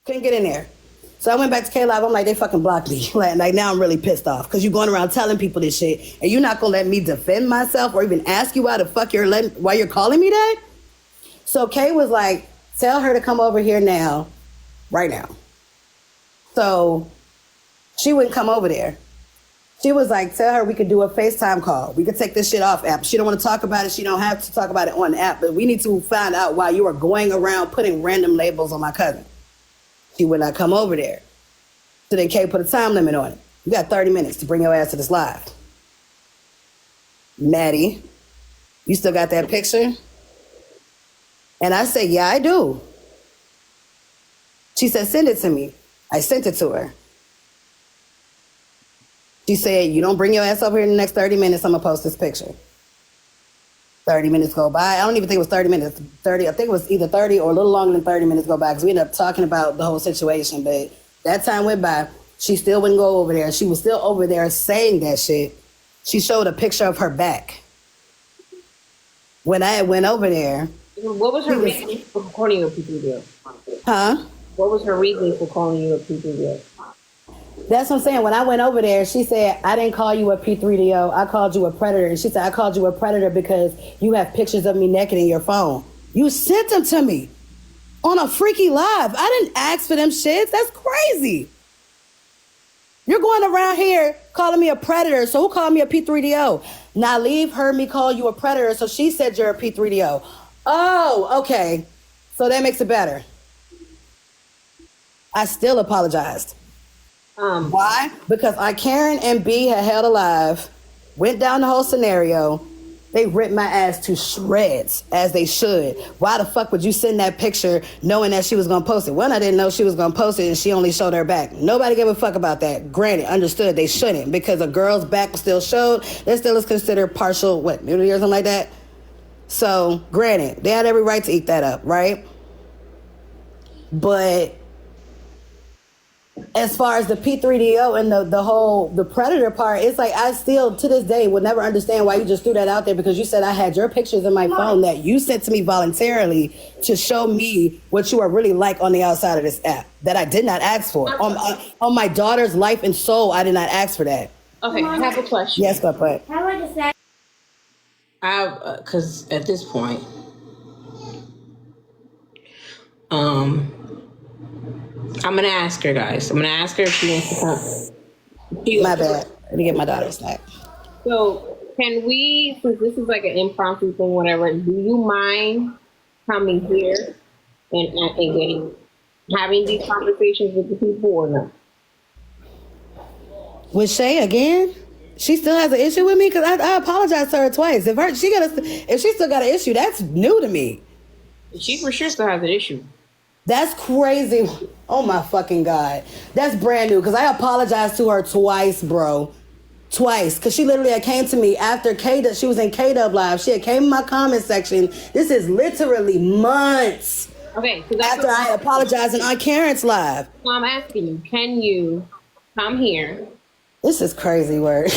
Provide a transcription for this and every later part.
Couldn't get in there. So I went back to K-Live. I'm like, they fucking blocked me. Like now I'm really pissed off because you're going around telling people this shit and you're not gonna let me defend myself or even ask you why the fuck why you're calling me that. So Kay was like, tell her to come over here now, right now. So she wouldn't come over there. She was like, tell her we could do a FaceTime call. We could take this shit off app. She don't want to talk about it. She don't have to talk about it on the app. But we need to find out why you are going around putting random labels on my cousin. She would not come over there. So then Kay put a time limit on it. You got 30 minutes to bring your ass to this live. Maddie, you still got that picture? And I said, yeah, I do. She said, send it to me. I sent it to her. She said, you don't bring your ass over here in the next 30 minutes, I'm going to post this picture. 30 minutes go by. I don't even think it was 30 minutes. I think it was either 30 or a little longer than 30 minutes go by because we ended up talking about the whole situation. But that time went by. She still wouldn't go over there. She was still over there saying that shit. She showed a picture of her back. When I went over there. What was her reason for calling you a P3 Huh? What was her reason for calling you a P3? That's what I'm saying. When I went over there, she said, I didn't call you a P3DO. I called you a predator. And she said, I called you a predator because you have pictures of me naked in your phone. You sent them to me on a freaky live. I didn't ask for them shits. That's crazy. You're going around here calling me a predator. So who called me a P3DO? Nalive heard me call you a predator. So she said you're a P3DO. Oh, okay. So that makes it better. I still apologized. Why? Because Karen and B had held a live, went down the whole scenario. They ripped my ass to shreds, as they should. Why the fuck would you send that picture knowing that she was going to post it? One, I didn't know she was going to post it and she only showed her back. Nobody gave a fuck about that. Granted, understood they shouldn't because a girl's back was still showed. That still is considered partial, nudity or something like that? So, granted, they had every right to eat that up, right? But as far as the P3DO and the predator part, it's like I still to this day would never understand why you just threw that out there because you said I had your pictures in my phone that you sent to me voluntarily to show me what you are really like on the outside of this app that I did not ask for. On my daughter's life and soul, I did not ask for that. Okay, I have a question. Yes, Papa. Because at this point, I'm gonna ask her, guys. I'm gonna ask her if she wants to come. My bad. Let me get my daughter snack. So, can we, since this is like an impromptu thing, whatever, do you mind coming here and having these conversations with the people or not? With Shay again? She still has an issue with me? Because I apologized to her twice. If she still got an issue, that's new to me. She for sure still has an issue. That's crazy. Oh my fucking God. That's brand new. Because I apologized to her twice, bro. Twice. Because she literally came to me after she was in K-Dub Live. She had came in my comment section. This is literally months. Okay. After I apologized on Karen's live. So I'm asking you, can you come here? This is crazy work.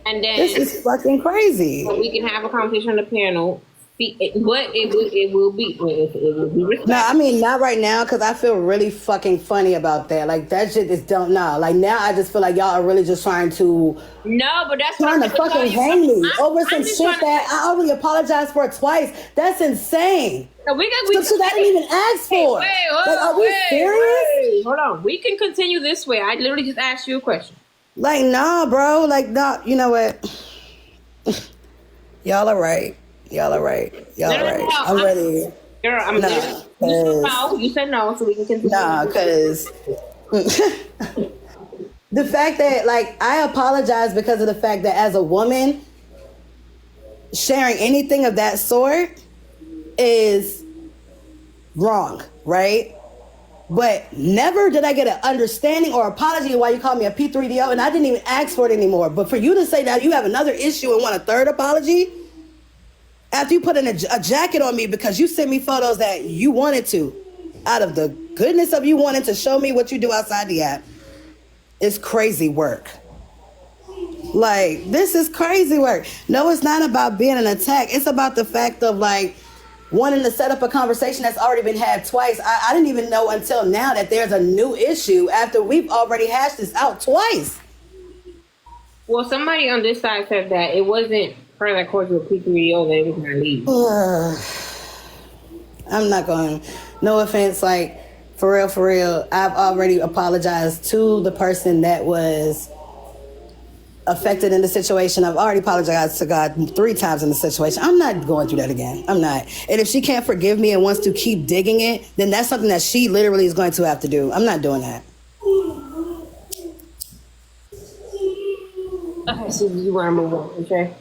And then this is fucking crazy. So we can have a conversation on the panel. It will be respectful. No, I mean not right now because I feel really fucking funny about that. Like that shit is don't know. Like now I just feel like y'all are really just trying to trying to fucking hang me over some shit that I already apologized for twice. That's insane. No, so I didn't even ask for. Are we serious? Hold on. We can continue this way. I literally just asked you a question. Like nah, bro. Like nah. You know what? Y'all are right. Y'all are right. I'm ready. Girl, I'm ready. You said no, so we can continue. Nah, because the fact that, like, I apologize because of the fact that as a woman, sharing anything of that sort is wrong, right? But never did I get an understanding or apology why you called me a P3DO, and I didn't even ask for it anymore. But for you to say that you have another issue and want a third apology, after you put in a jacket on me because you sent me photos that you wanted to, out of the goodness of you wanting to show me what you do outside the app, it's crazy work. Like, this is crazy work. No, it's not about being an attack. It's about the fact of, like, wanting to set up a conversation that's already been had twice. I didn't even know until now that there's a new issue after we've already hashed this out twice. Well, somebody on this side said that it wasn't her that caused you a P3O, that it was my lead. I'm not going, no offense, like, for real, I've already apologized to the person that was affected in the situation. I've already apologized to God 3 times in the situation. I'm not going through that again. I'm not. And if she can't forgive me and wants to keep digging it, then that's something that she literally is going to have to do. I'm not doing that. Okay, so you want to move on, okay?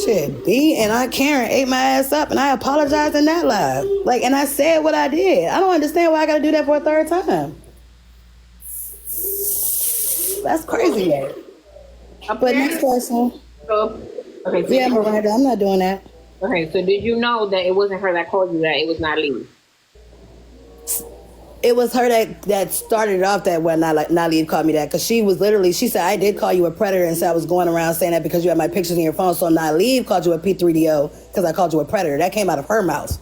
Shit, B and I, Karen, ate my ass up, and I apologized in that live. Like, and I said what I did. I don't understand why I got to do that for a 3rd time. That's crazy, man. But next question. So, okay. So yeah, Miranda, I'm not doing that. Okay, so did you know that it wasn't her that called you that? It was not Lee. It was her that started it off that when Naleeb called me that, because she was literally, she said, I did call you a predator, and said I was going around saying that because you had my pictures in your phone. So Naleeb called you a P3DO because I called you a predator. That came out of her mouth.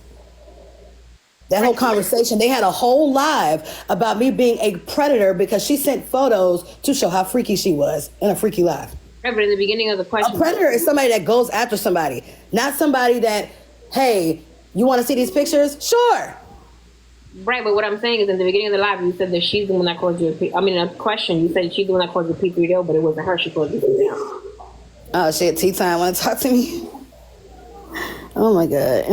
That whole conversation, they had a whole live about me being a predator because she sent photos to show how freaky she was in a freaky live. Right, but in the beginning of the question, a predator is somebody that goes after somebody, not somebody that, hey, you want to see these pictures? Sure. Right, but what I'm saying is in the beginning of the live, you said that she's the one that caused you a question, you said she's the one that caused you a P3O, but it wasn't her, she caused you down. Oh, shit, tea time, want to talk to me? Oh, my God.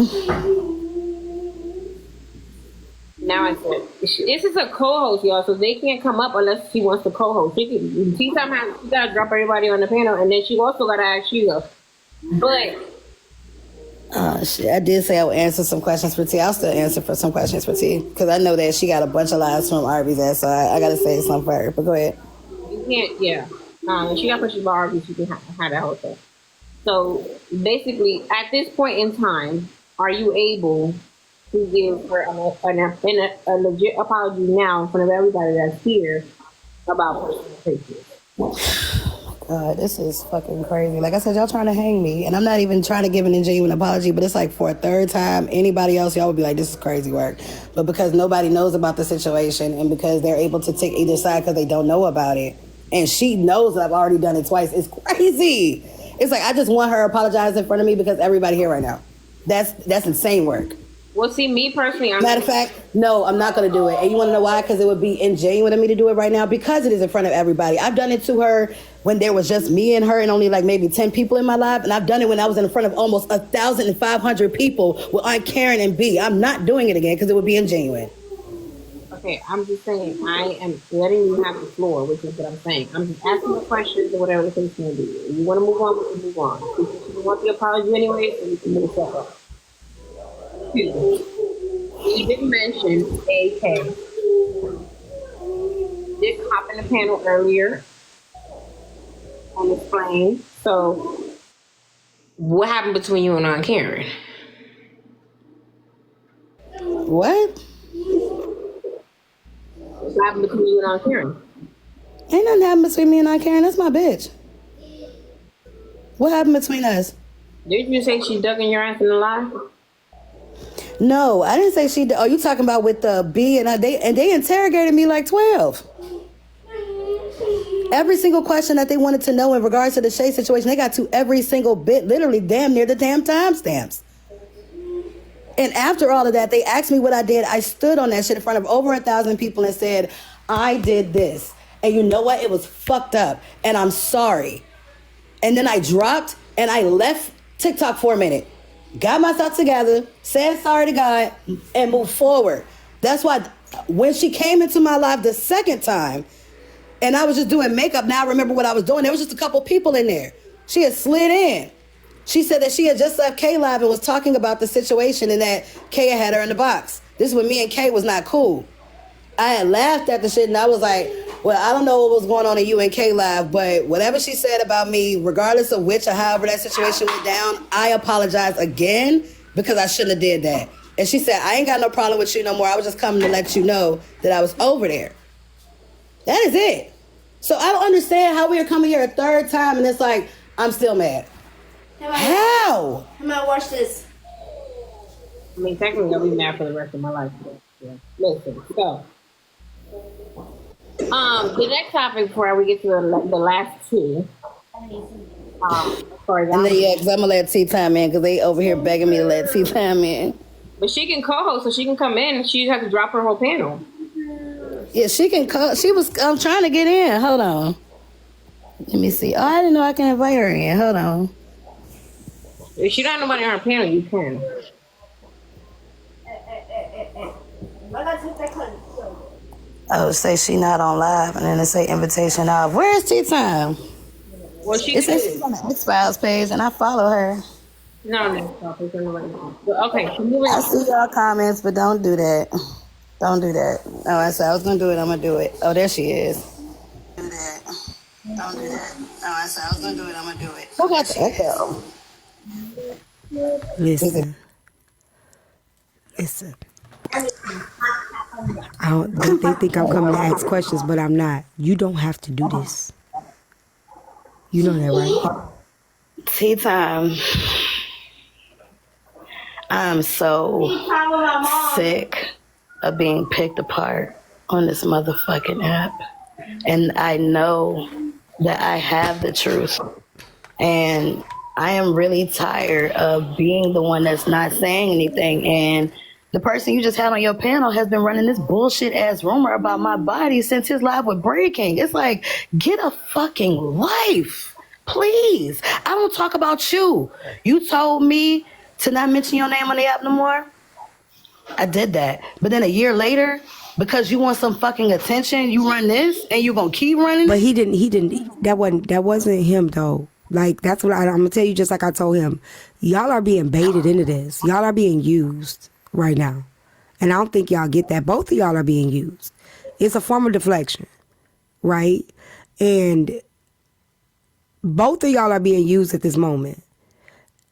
Now I said, this is a co-host, y'all, so they can't come up unless she wants to co-host. She somehow, she got to drop everybody on the panel, and then she also got to ask you. But... Oh, shit. I did say I would answer some questions for T. I'll still answer for some questions for T, because I know that she got a bunch of lies from Arby's ass, so I got to say something for her. But go ahead. You can't, yeah. She got questions about Arby's, you can have that whole thing. So, basically, at this point in time, are you able to give her a legit apology now in front of everybody that's here about personal pictures? God, this is fucking crazy. Like I said, y'all trying to hang me, and I'm not even trying to give an genuine apology, but it's like for a 3rd time, anybody else, y'all would be like, this is crazy work. But because nobody knows about the situation, and because they're able to take either side because they don't know about it, and she knows that I've already done it twice, it's crazy. It's like, I just want her to apologize in front of me because everybody here right now. That's insane work. Well, see, me personally, matter of fact, no, I'm not going to do it. And you want to know why? Because it would be ingenuine of me to do it right now, because it is in front of everybody. I've done it to her when there was just me and her and only like maybe 10 people in my life. And I've done it when I was in front of almost 1,500 people with Aunt Karen and B. I'm not doing it again because it would be ingenuine. Okay, I'm just saying, I am letting you have the floor, which is what I'm saying. I'm just asking the questions or whatever the case may be. If you want to move on, we can move on. If you want the apology anyway, so we can move forward. You didn't mention AK. Did hop in the panel earlier on the plane. So, what happened between you and Aunt Karen? What? What happened between you and Aunt Karen? Ain't nothing happened between me and Aunt Karen. That's my bitch. What happened between us? Did you say she ducking your ass in the lie? No, I didn't say she did. Oh, you talking about with the B and they interrogated me like 12. Every single question that they wanted to know in regards to the Shay situation, they got to every single bit, literally damn near the damn timestamps. And after all of that, they asked me what I did. I stood on that shit in front of over 1,000 people and said, I did this. And you know what? It was fucked up. And I'm sorry. And then I dropped and I left TikTok for a minute. Got myself together, said sorry to God, and moved forward. That's why when she came into my life the 2nd time, and I was just doing makeup, now I remember what I was doing. There was just a couple people in there. She had slid in. She said that she had just left K Live and was talking about the situation and that K had her in the box. This is when me and K was not cool. I had laughed at the shit and I was like, well, I don't know what was going on in UNK Live, but whatever she said about me, regardless of which or however that situation went down, I apologize again because I shouldn't have did that. And she said, I ain't got no problem with you no more. I was just coming to let you know that I was over there. That is it. So I don't understand how we are coming here a 3rd time and it's like, I'm still mad. How? I'm gonna watch this. I mean, technically, I'll be mad for the rest of my life. But, yeah. Listen, so the next topic before we get to the last two. Sorry, And then yeah, because I'm gonna let T Time in because they over here begging me to let T Time in. but she can co-host, so she can come in. And she has to drop her whole panel. Yeah, she can call. I'm trying to get in. Hold on. Let me see. Oh, I didn't know I can invite her in. Hold on. If she don't have nobody on her panel, you can. Oh, say she not on live, and then it say invitation off. Where's Tea Time? Well, she It says did. she's on the X Files page, and I follow her. No, next topic. Okay, so moving I on. see y'all comments, but don't do that. Don't do that. Oh, I said I was gonna do it. I'm gonna do it. Oh, there she is. Do that. Don't do that. Oh, I said I was gonna do it. I'm gonna do it. Who got the echo? Listen. They think I'm coming to ask questions, but I'm not. You don't have to do this. You know that, right? Tea Time. I'm so sick of being picked apart on this motherfucking app. And I know that I have the truth. And I am really tired of being the one that's not saying anything. And the person you just had on your panel has been running this bullshit ass rumor about my body since his live with Breaking. It's like, get a fucking life. Please. I don't talk about you. You told me to not mention your name on the app no more. I did that. But then a year later, because you want some fucking attention, you run this and you gonna keep running But it? he didn't. That wasn't him though. Like that's what I'm gonna tell you. Just like I told him, y'all are being baited into this. Y'all are being used right now, and I don't think y'all get that. Both of y'all are being used. It's a form of deflection, right? And both of y'all are being used at this moment.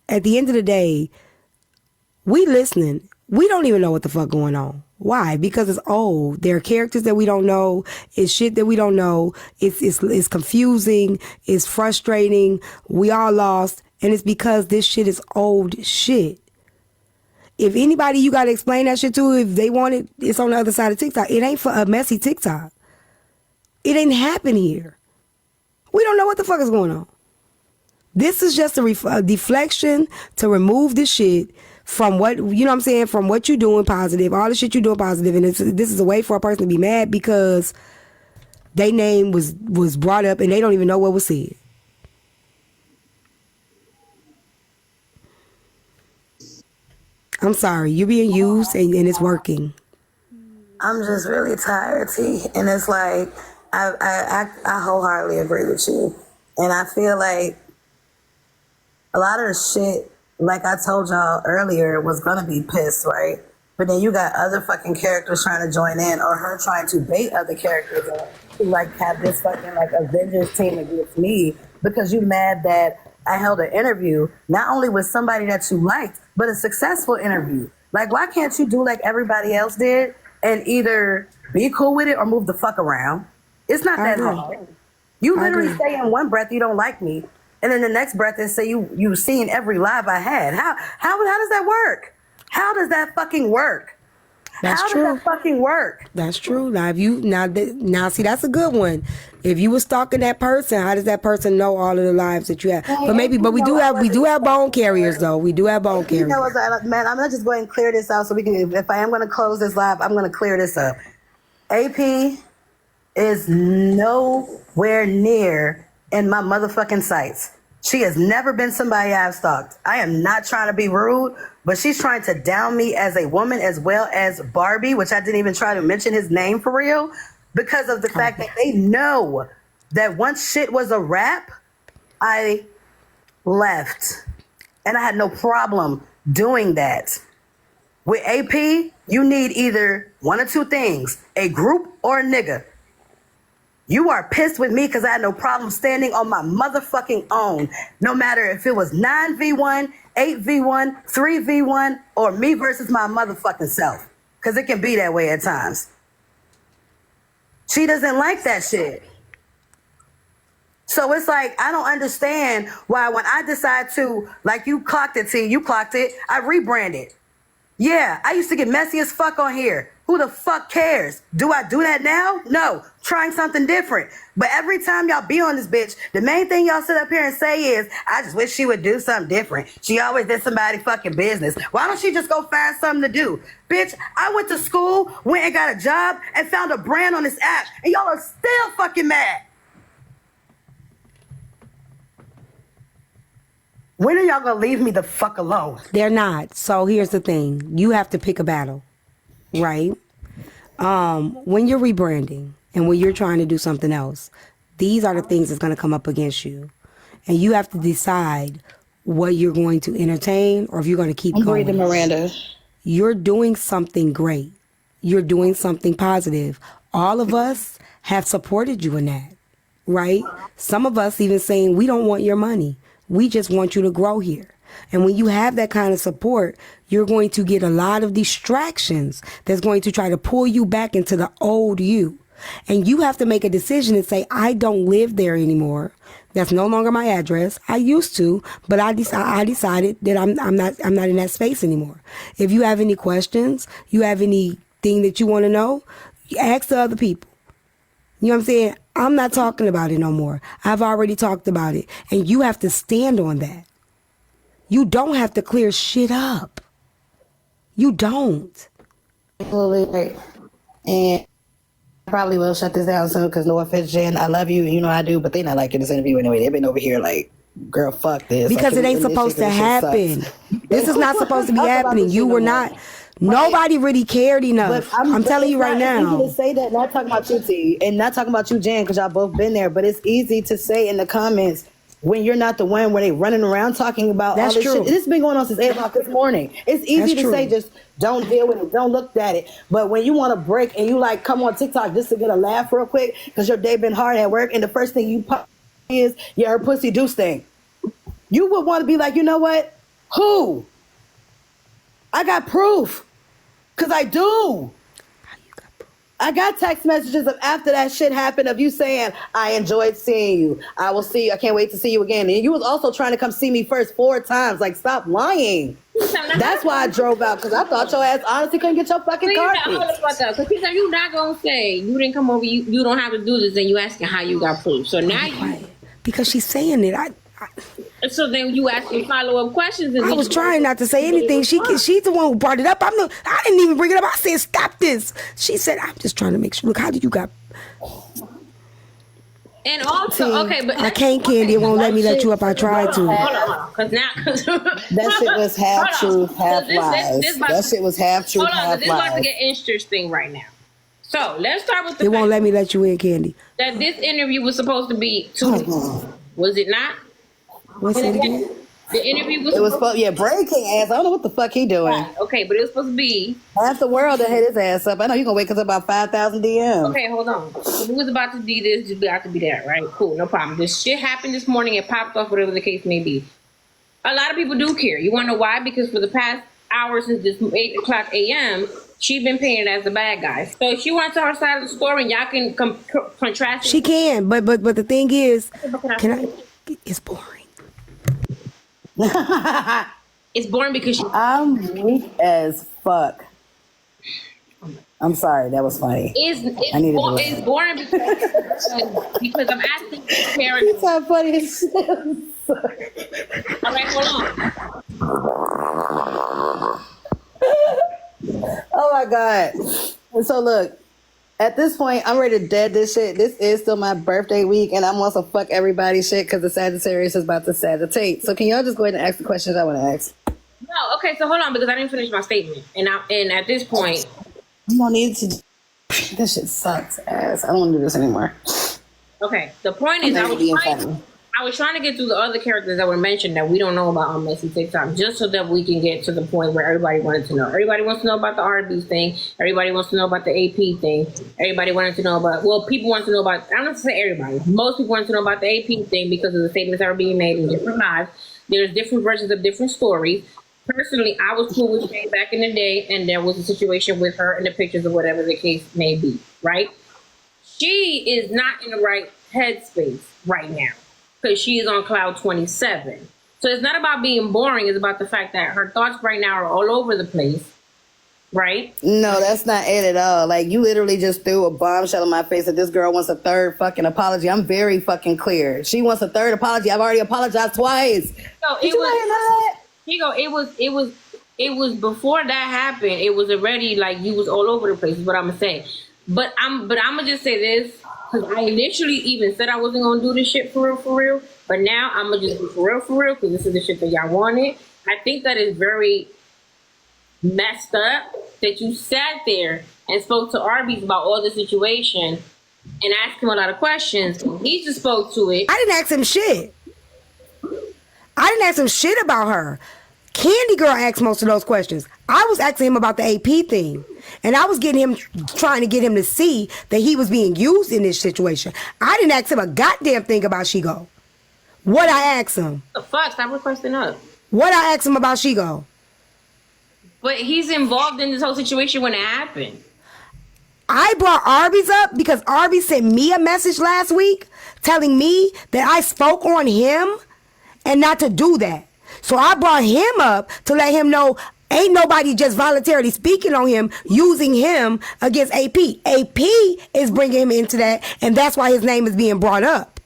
At the end of the day, we listening. We don't even know what the fuck going on. Why? Because it's old. There are characters that we don't know. It's shit that we don't know. It's confusing. It's frustrating. We all lost. And it's because this shit is old shit. If anybody you got to explain that shit to, if they want it, it's on the other side of TikTok. It ain't for a messy TikTok. It ain't happen here. We don't know what the fuck is going on. This is just a deflection to remove the shit from what, you know what I'm saying, from what you're doing positive, all the shit you're doing positive, and this is a way for a person to be mad because their name was brought up and they don't even know what was said. I'm sorry, you're being used and it's working. I'm just really tired, T. And it's like, I wholeheartedly agree with you. And I feel like a lot of the shit, like I told y'all earlier, was gonna be pissed, right? But then you got other fucking characters trying to join in, or her trying to bait other characters to like have this fucking like Avengers team against me because you mad that I held an interview not only with somebody that you liked, but a successful interview. Like, why can't you do like everybody else did and either be cool with it or move the fuck around? It's not that hard. You literally say in one breath you don't like me, and then the next breath is say you seen every live I had. How does that work? How does that fucking work? That's How true. does that fucking work? That's true. Now, if you now see, that's a good one. If you were stalking that person, how does that person know all of the lives that you have? But we do have bone carriers though. We do have bone carriers. You know what, man? I'm gonna just go ahead and clear this out so we can. If I am gonna close this live, I'm gonna clear this up. AP is nowhere near in my motherfucking sights. She has never been somebody I've stalked. I am not trying to be rude, but she's trying to down me as a woman as well as Barbie, which I didn't even try to mention his name for real, because of the fact that they know that once shit was a wrap, I left. And I had no problem doing that. With AP, you need either one or two things, a group or a nigga. You are pissed with me because I had no problem standing on my motherfucking own, no matter if it was 9v1, 8v1, 3v1, or me versus my motherfucking self. Because it can be that way at times. She doesn't like that shit. So it's like, I don't understand why when I decide to, like you clocked it, T, you clocked it, I rebranded. Yeah, I used to get messy as fuck on here. Who the fuck cares? Do I do that now? No. Trying something different. But every time y'all be on this bitch, the main thing y'all sit up here and say is, I just wish she would do something different. She always did somebody fucking business. Why don't she just go find something to do? Bitch, I went to school, went and got a job, and found a brand on this app, and y'all are still fucking mad. When are y'all gonna leave me the fuck alone? They're not. So here's the thing. You have to pick a battle, right? When you're rebranding and when you're trying to do something else, these are the things that's going to come up against you. And you have to decide what you're going to entertain or if you're going to keep going. Breathing, Miranda. You're doing something great. You're doing something positive. All of us have supported you in that, right? Some of us even saying, we don't want your money. We just want you to grow here. And when you have that kind of support, you're going to get a lot of distractions that's going to try to pull you back into the old you. And you have to make a decision and say, I don't live there anymore. That's no longer my address. I used to, but I decided that I'm not in that space anymore. If you have any questions, you have anything that you want to know, ask the other people. You know what I'm saying? I'm not talking about it no more. I've already talked about it. And you have to stand on that. You don't have to clear shit up. You don't. Absolutely right. And I probably will shut this down soon because no offense, Jen, I love you and you know I do, but they not liking this interview anyway. They've been over here like, girl, fuck this. Because it ain't supposed to happen. This is not supposed to be happening. You were not. Nobody really cared enough. I'm telling you right now. It's easy to say that, not talking about you, T, and not talking about you, Jen, because y'all both been there, but it's easy to say in the comments when you're not the one where they running around talking about all this shit. This has been going on since 8 o'clock this morning. It's easy to say just don't deal with it, don't look at it. But when you want to break and you like come on TikTok just to get a laugh real quick because your day been hard at work and the first thing you pop is, yeah, her pussy do stink. You would want to be like, you know what? Who? I got proof. Because I do. I got text messages of after that shit happened of you saying, I enjoyed seeing you. I will see you. I can't wait to see you again. And you was also trying to come see me first 4 times. Like, stop lying. That's why I drove out, because I thought your ass honestly couldn't get your fucking car fixed. Because he said, you're not going to say, you didn't come over, you don't have to do this, and you asking how you got proof. So now you... Because she's saying it. So then you ask me follow-up questions. And I was trying not to say anything. She's the one who brought it up. I didn't even bring it up. I said, stop this. She said, I'm just trying to make sure. Look, how did you got... And also, okay, but... I can't, Candy. It won't let me let you up. I tried to. Hold on. Because now... that shit was half truth, half lies. That shit was half truth, half lies. This is about to get interesting right now. So, let's start with the... It won't let me let you in, Candy. That this interview was supposed to be 2 weeks. Was it not? What's it again? The interview was... It was supposed... Yeah, breaking ass. I don't know what the fuck he doing. Right. Okay, but it was supposed to be... Half the world that hit his ass up. I know you're going to wake us up about 5,000 DMs. Okay, hold on. So we was about to do this, just about to be that, right? Cool, no problem. This shit happened this morning. It popped off, whatever the case may be. A lot of people do care. You want to know why? Because for the past hour since this 8 o'clock a.m., she's been painted as the bad guy. So if she wants her side of the story and y'all can contrast it. She can, but the thing is, it's boring. It's boring because I'm weak as fuck. I'm sorry, that was funny. It's boring because I'm asking parents. It's not funny as shit. All right, hold on. Oh my God. And so look, at this point, I'm ready to dead this shit. This is still my birthday week, and I'm on some fuck everybody shit because the Sagittarius is about to Sagittate. So can y'all just go ahead and ask the questions I want to ask? No, okay, so hold on, because I didn't finish my statement. And at this point... You don't need to... This shit sucks ass. I don't want to do this anymore. Okay, the point is, I was trying to get through the other characters that were mentioned that we don't know about on Messy TikTok, just so that we can get to the point where everybody wanted to know. Everybody wants to know about the R&B thing. Everybody wants to know about the AP thing. Everybody wanted to know about... Well, people want to know about... I'm not going to say everybody. Most people want to know about the AP thing because of the statements that are being made in different lives. There's different versions of different stories. Personally, I was cool with Shay back in the day, and there was a situation with her in the pictures of whatever the case may be, right? She is not in the right headspace right now because she is on cloud 27. So it's not about being boring. It's about the fact that her thoughts right now are all over the place. right? No, that's not it at all. Like, you literally just threw a bombshell in my face that this girl wants a third fucking apology. I'm very fucking clear. She wants a third apology. I've already apologized twice. So Did you let her know that? here you go. It was before that happened. It was already like you was all over the place. Is what I'm gonna say. But I'm gonna just say this because I initially even said I wasn't gonna do this shit for real. But now I'm gonna just do for real because this is the shit that y'all wanted. I think that is very messed up that you sat there and spoke to Arby's about all the situation and asked him a lot of questions. He just spoke to it. I didn't ask him shit. I didn't ask him shit about her. Candy Girl asked most of those questions. I was asking him about the AP thing. And I was trying to get him to see that he was being used in this situation. I didn't ask him a goddamn thing about Shigo. What I asked him? What the fuck? Stop requesting up. What I asked him about Shigo? But he's involved in this whole situation when it happened. I brought Arby's up because Arby's sent me a message last week telling me that I spoke on him and not to do that. So I brought him up to let him know ain't nobody just voluntarily speaking on him, using him against AP. AP is bringing him into that, and that's why his name is being brought up.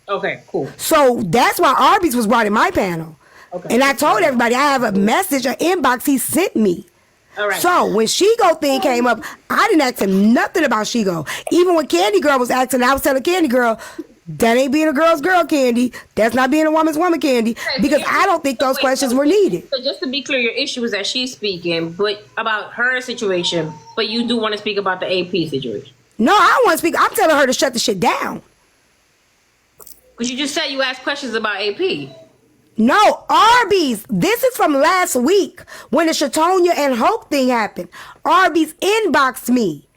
Okay, cool. So that's why Arby's was brought in my panel. Okay. And I told everybody I have a message, an inbox he sent me. All right. So when Shigo thing came up, I didn't ask him nothing about Shigo. Even when Candy Girl was asking, I was telling Candy Girl, that ain't being a girl's girl, Candy. That's not being a woman's woman, Candy. Because I don't think those questions were needed. So just to be clear, your issue is that she's speaking, but about her situation, but you do want to speak about the AP situation. No, I don't want to speak. I'm telling her to shut the shit down. Because you just said you asked questions about AP. No, Arby's. This is from last week when the Shatonia and Hope thing happened. Arby's inboxed me.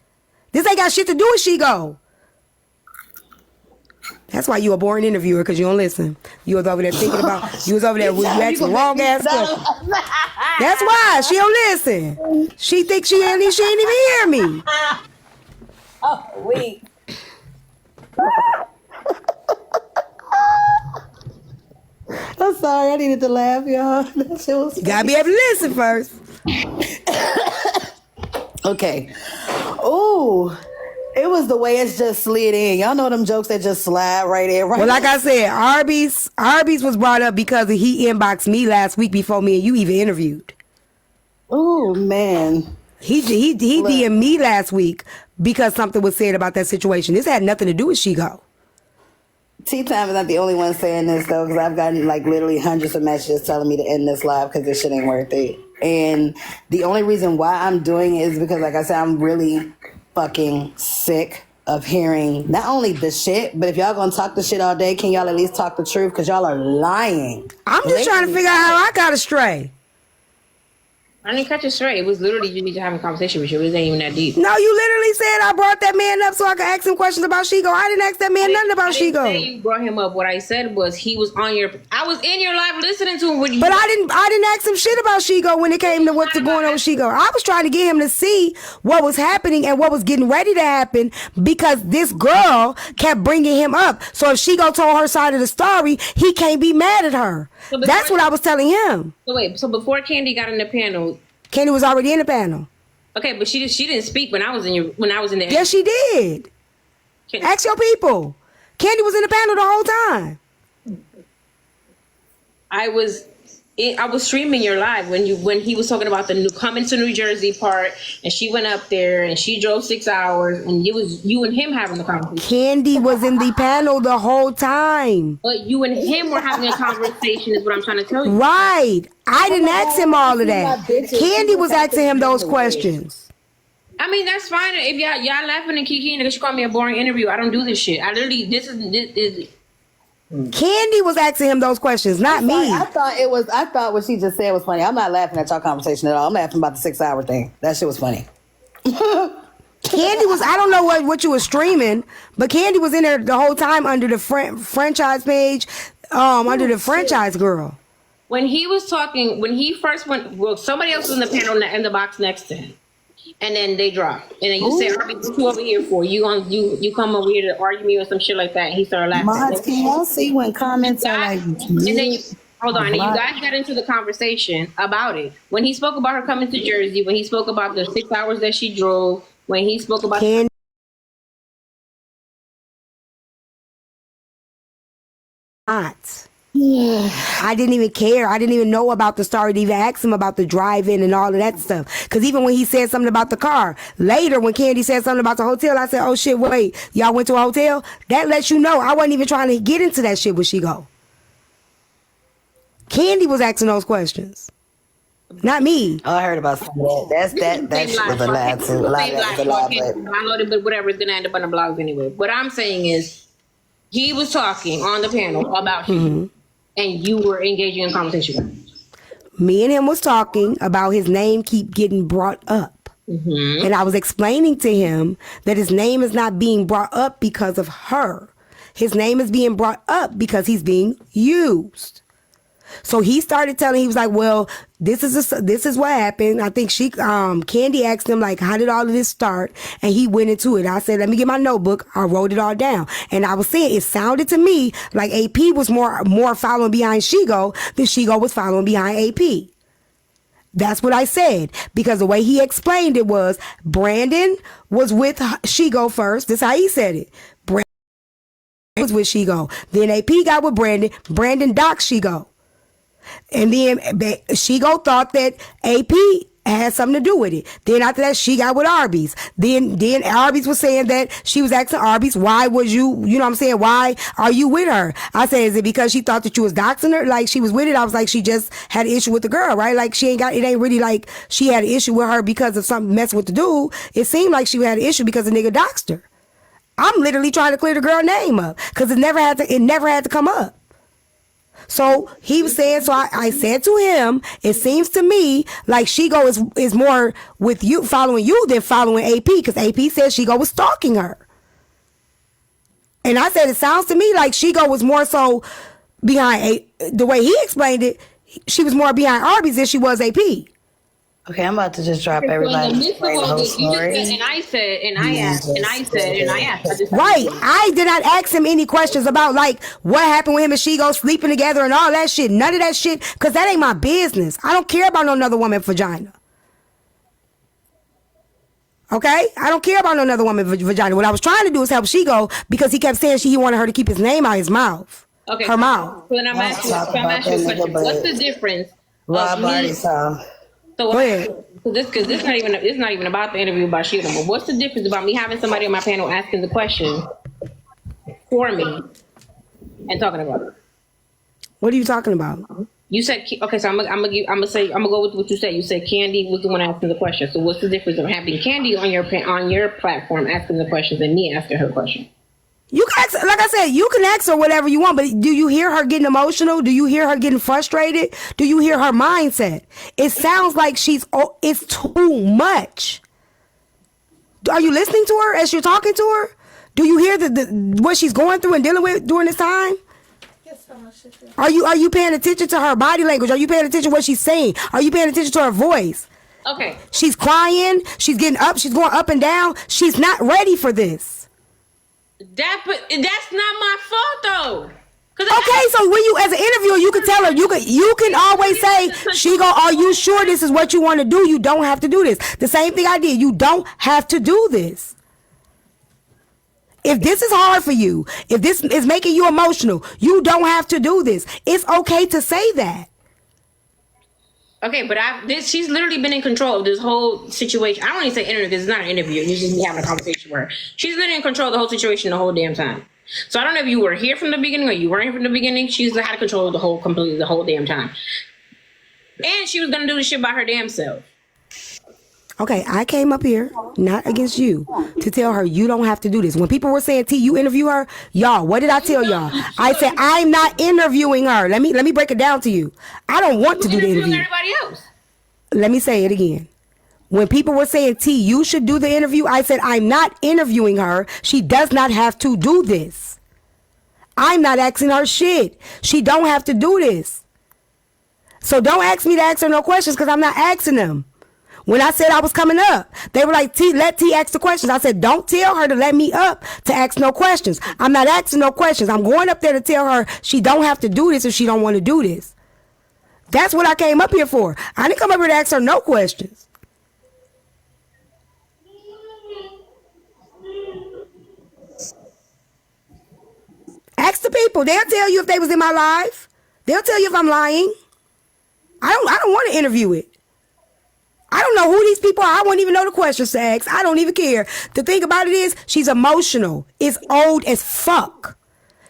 This ain't got shit to do with Shigo. That's why you a boring interviewer, because you don't listen. You was over there thinking about, you was over there, you asking wrong ass questions. That's why she don't listen. She thinks she ain't even hear me. Oh, wait. I'm sorry, I needed to laugh, y'all. That shit was You gotta be able to listen first. Okay. Ooh. It was the way it's just slid in. Y'all know them jokes that just slide right in. Right. Well, like I said, Arby's was brought up because he inboxed me last week before me and you even interviewed. Oh man. He DM'd me last week because something was said about that situation. This had nothing to do with Shigo. Tea Time is not the only one saying this though, because I've gotten like literally hundreds of messages telling me to end this live because this shit ain't worth it. And the only reason why I'm doing it is because, like I said, I'm really fucking sick of hearing not only the shit, but if y'all gonna talk the shit all day, can y'all at least talk the truth? Because y'all are lying. I'm just trying to figure out how I got astray. I didn't catch it straight. It was literally you need to have a conversation with you. It wasn't even that deep. No, you literally said I brought that man up so I could ask him questions about Shigo. I didn't ask that man nothing about I didn't say Shigo. you brought him up. What I said was he was on your. I was in your live listening to him when you. But I didn't ask him shit about Shigo when it came to what's going on with Shigo. I was trying to get him to see what was happening and what was getting ready to happen because this girl kept bringing him up. So if Shigo told her side of the story, he can't be mad at her. So That's what I was telling him. So wait. So before Candy got in the panel. Candy was already in the panel. Okay, but she didn't speak when I was in the. Yes, she did. Ask your people. Candy was in the panel the whole time. I was streaming your live when he was talking about the new coming to New Jersey part, and she went up there and she drove 6 hours, and it was you and him having the conversation. Candy was in the panel the whole time. But you and him were having a conversation, is what I'm trying to tell you. Right. I didn't ask him all of that. Candy was asking him those questions. I mean, that's fine. If y'all laughing and kikiing because you call me a boring interview, I don't do this shit. I literally this is. Candy was asking him those questions, not me. I thought what she just said was funny. I'm not laughing at y'all conversation at all. I'm laughing about the 6 hour thing. That shit was funny. Candy was, I don't know what you were streaming, but Candy was in there the whole time under the franchise page, under the franchise girl. When he was talking, when he first went, well, somebody else was in the panel in the box next to him. And then they dropped. And then you said, what you over here for? You come over here to argue me or some shit like that. And he started laughing. Mods, can y'all see when comments are like... And then hold on, and you guys got into the conversation about it. When he spoke about her coming to Jersey, when he spoke about the 6 hours that she drove, when he spoke about I didn't even care. I didn't even know about the story to even ask him about the drive-in and all of that stuff. Because even when he said something about the car, later when Candy said something about the hotel, I said, oh shit, wait, y'all went to a hotel? That lets you know I wasn't even trying to get into that shit where she go. Candy was asking those questions. Not me. Oh, I heard about some of that. That shit was a lie too. A lot of that was a lie, but download it, but whatever, it's gonna end up on the blogs anyway. What I'm saying is, he was talking on the panel about you, and you were engaging in conversation. Me and him was talking about his name keep getting brought up. And I was explaining to him that his name is not being brought up because of her. His name is being brought up because he's being used. So he started telling, he was like, well, this is what happened. I think Candy asked him, like, how did all of this start? And he went into it. I said, let me get my notebook. I wrote it all down. And I was saying, it sounded to me like AP was more following behind Shigo than Shigo was following behind AP. That's what I said. Because the way he explained it was, Brandon was with Shigo first. This is how he said it. Brandon was with Shigo. Then AP got with Brandon. Brandon docked Shigo. And then Shigo thought that AP had something to do with it. Then after that, she got with Arby's. Then Arby's was saying that she was asking Arby's, why was you know what I'm saying? Why are you with her? I said, is it because she thought that you was doxing her? Like she was with it? I was like, she just had an issue with the girl, right? Like it ain't really like she had an issue with her because of something messing with the dude. It seemed like she had an issue because the nigga doxed her. I'm literally trying to clear the girl name up because it never had to come up. So he was saying, so I said to him, it seems to me like Shigo is more with you, following you than following AP, because AP said Shigo was stalking her. And I said, it sounds to me like Shigo was more so behind, the way he explained it, she was more behind Arby's than she was AP. okay, I'm about to just drop everybody. And I asked. Right. I did not ask him any questions about like what happened with him and Shigo sleeping together and all that shit. None of that shit, because that ain't my business. I don't care about no another woman's vagina. Okay? I don't care about no another woman's vagina. What I was trying to do is help Shigo because he kept saying he wanted her to keep his name out of his mouth. Okay. Her mouth. So then I'm asking you a question. What's the difference? Rob already saw. So go ahead. Because this it's not even about the interview about Sheila, but what's the difference about me having somebody on my panel asking the question for me and talking about it? What are you talking about? You said okay, so I'm gonna go with what you said. You said Candy was the one asking the question. So what's the difference of having Candy on your platform asking the questions and me asking her question? You can ask, like I said, you can ask her whatever you want, but do you hear her getting emotional? Do you hear her getting frustrated? Do you hear her mindset? It sounds like it's too much. Are you listening to her as you're talking to her? Do you hear what she's going through and dealing with during this time? Are you paying attention to her body language? Are you paying attention to what she's saying? Are you paying attention to her voice? Okay. She's crying. She's getting up. She's going up and down. She's not ready for this. That's not my fault though. Okay, so when you, as an interviewer, you can tell her, you can always say, Shigo, are you sure this is what you want to do? You don't have to do this. The same thing I did. You don't have to do this. If this is hard for you, if this is making you emotional, you don't have to do this. It's okay to say that. Okay, but she's literally been in control of this whole situation. I don't even say interview because it's not an interview. You're just having a conversation with her. She's been in control of the whole situation the whole damn time. So I don't know if you were here from the beginning or you weren't here from the beginning. She's had control of the whole damn time. And she was going to do this shit by her damn self. Okay, I came up here, not against you, to tell her you don't have to do this. When people were saying, T, you interview her, y'all, what did I tell y'all? I said, I'm not interviewing her. Let me break it down to you. I don't want to do the interview. Everybody else. Let me say it again. When people were saying, T, you should do the interview, I said, I'm not interviewing her. She does not have to do this. I'm not asking her shit. She don't have to do this. So don't ask me to ask her no questions because I'm not asking them. When I said I was coming up, they were like, T, let T ask the questions. I said, don't tell her to let me up to ask no questions. I'm not asking no questions. I'm going up there to tell her she don't have to do this if she don't want to do this. That's what I came up here for. I didn't come up here to ask her no questions. Ask the people. They'll tell you if they was in my life. They'll tell you if I'm lying. I don't want to interview it. I don't know who these people are. I won't even know the questions to ask. I don't even care. The thing about it is, she's emotional. It's old as fuck.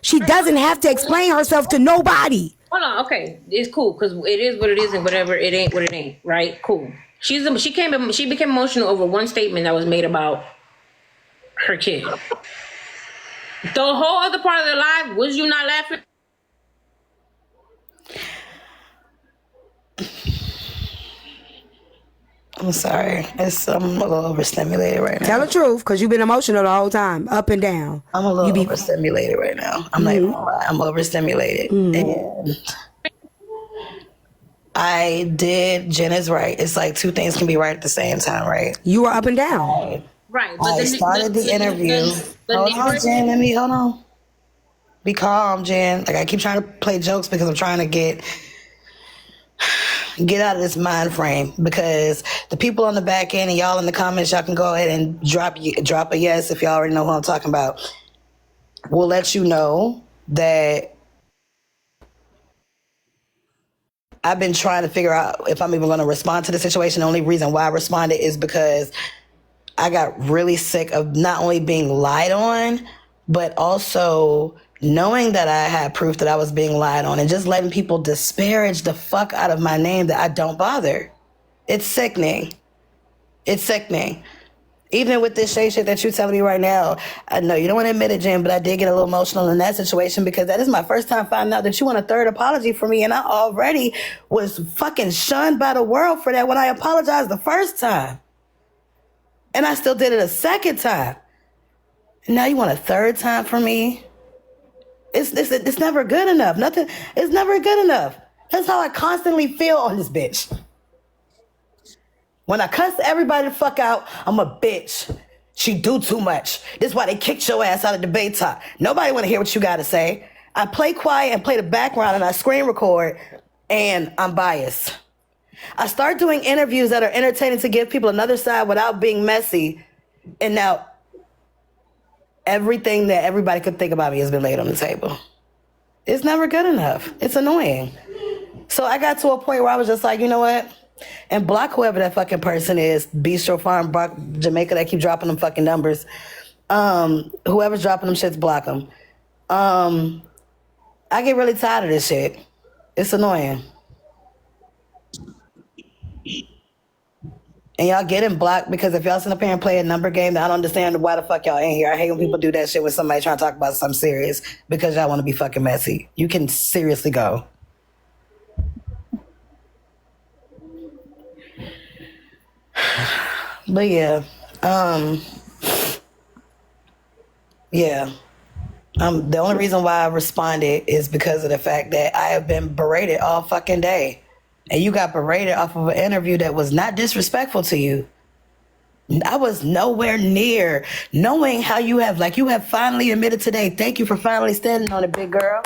She doesn't have to explain herself to nobody. Hold on, okay, it's cool because it is what it is, and whatever it ain't what it ain't, right? Cool. She became emotional over one statement that was made about her kid. The whole other part of their life, was you not laughing? I'm sorry. I'm a little overstimulated right now. Tell the truth, because you've been emotional the whole time, up and down. I'm a little overstimulated right now. I'm not even gonna lie. I'm overstimulated. And I did, Jen is right. It's like two things can be right at the same time, right? You were up and down. Right. But I started the interview. Hold on, Jen. Hold on. Be calm, Jen. Like, I keep trying to play jokes because I'm trying to get out of this mind frame, because the people on the back end and y'all in the comments, y'all can go ahead and drop a yes if y'all already know who I'm talking about. We'll let you know that I've been trying to figure out if I'm even going to respond to the situation. The only reason why I responded is because I got really sick of not only being lied on, but also knowing that I had proof that I was being lied on and just letting people disparage the fuck out of my name that I don't bother. It's sickening. It's sickening. Even with this shit that you're telling me right now, I know you don't want to admit it, Jen, but I did get a little emotional in that situation because that is my first time finding out that you want a third apology from me, and I already was fucking shunned by the world for that when I apologized the first time. And I still did it a second time. Now you want a third time from me? It's never good enough. It's never good enough. That's how I constantly feel on this bitch. When I cuss everybody the fuck out, I'm a bitch. She do too much. This is why they kicked your ass out of debate talk. Nobody want to hear what you got to say. I play quiet and play the background and I screen record, and I'm biased. I start doing interviews that are entertaining to give people another side without being messy, and now everything that everybody could think about me has been laid on the table. It's never good enough. It's annoying. So I got to a point where I was just like, you know what? And block whoever that fucking person is. Bistro Farm, block Jamaica that keep dropping them fucking numbers. Whoever's dropping them shits, block them. I get really tired of this shit. It's annoying. And y'all getting blocked because if y'all sit up here and play a number game, then I don't understand why the fuck y'all ain't here. I hate when people do that shit with somebody trying to talk about something serious because y'all want to be fucking messy. You can seriously go. But yeah. The only reason why I responded is because of the fact that I have been berated all fucking day. And you got berated off of an interview that was not disrespectful to you. I was nowhere near knowing how you have finally admitted today. Thank you for finally standing on it, big girl.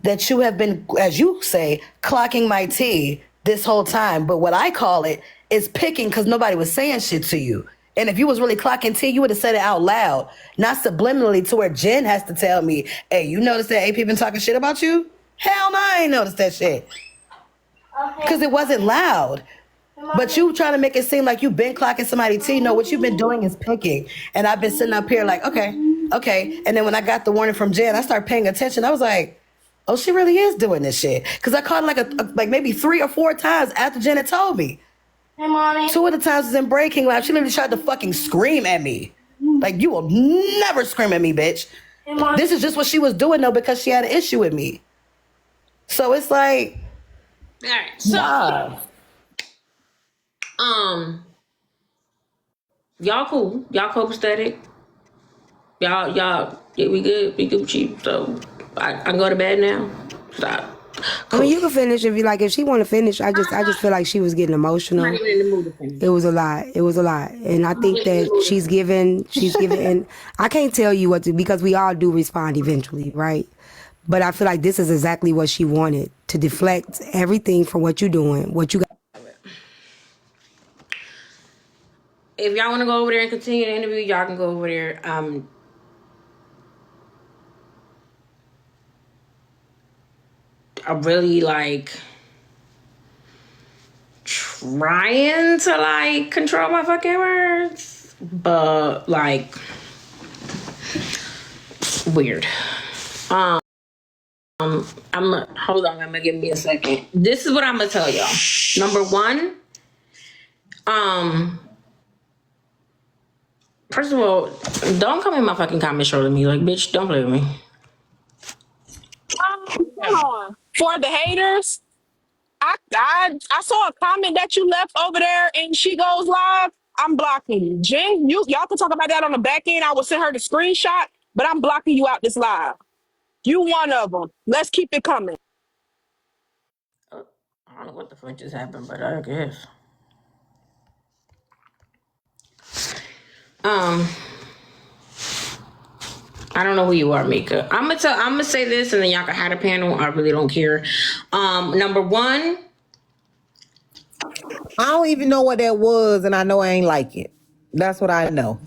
That you have been, as you say, clocking my tea this whole time. But what I call it is picking because nobody was saying shit to you. And if you was really clocking tea, you would have said it out loud, not subliminally to where Jen has to tell me, hey, you noticed that AP been talking shit about you? Hell no, I ain't noticed that shit. Because it wasn't loud. But you trying to make it seem like you've been clocking somebody tea. No, what you've been doing is picking. And I've been sitting up here like, okay. And then when I got the warning from Jen, I started paying attention. I was like, oh, she really is doing this shit. Because I caught it like maybe 3 or 4 times after Jen had told me. Hey, Mommy. 2 of the times was in Breaking Lab. She literally tried to fucking scream at me. Like, you will never scream at me, bitch. Hey, Mommy. This is just what she was doing, though, because she had an issue with me. So it's like... All right. So, wow. y'all cool. Y'all copacetic. Y'all, yeah, we good. We Gucci. So I go to bed now. Stop. Cool. I mean, you can finish if you like. If she want to finish, I just feel like she was getting emotional. I'm not even in the mood to finish. It was a lot, and I think that she's given, and I can't tell you what to, because we all do respond eventually, right? But I feel like this is exactly what she wanted, to deflect everything from what you're doing, what you got. If y'all want to go over there and continue the interview, y'all can go over there. I'm really like trying to like control my fucking words, but like weird. I'm hold on, I'm gonna give me a second. This is what I'm gonna tell y'all. Number one, first of all, don't come in my fucking comment trolling me. Like, bitch, don't play with me. Hold on. For the haters, I saw a comment that you left over there and She Goes Live. I'm blocking you. Jen, y'all can talk about that on the back end. I will send her the screenshot, but I'm blocking you out this live. You one of them. Let's keep it coming. I don't know what the fuck just happened, but I guess. I don't know who you are, Mika. I'm gonna say this, and then y'all can have a panel. I really don't care. Number one, I don't even know what that was, and I know I ain't like it. That's what I know.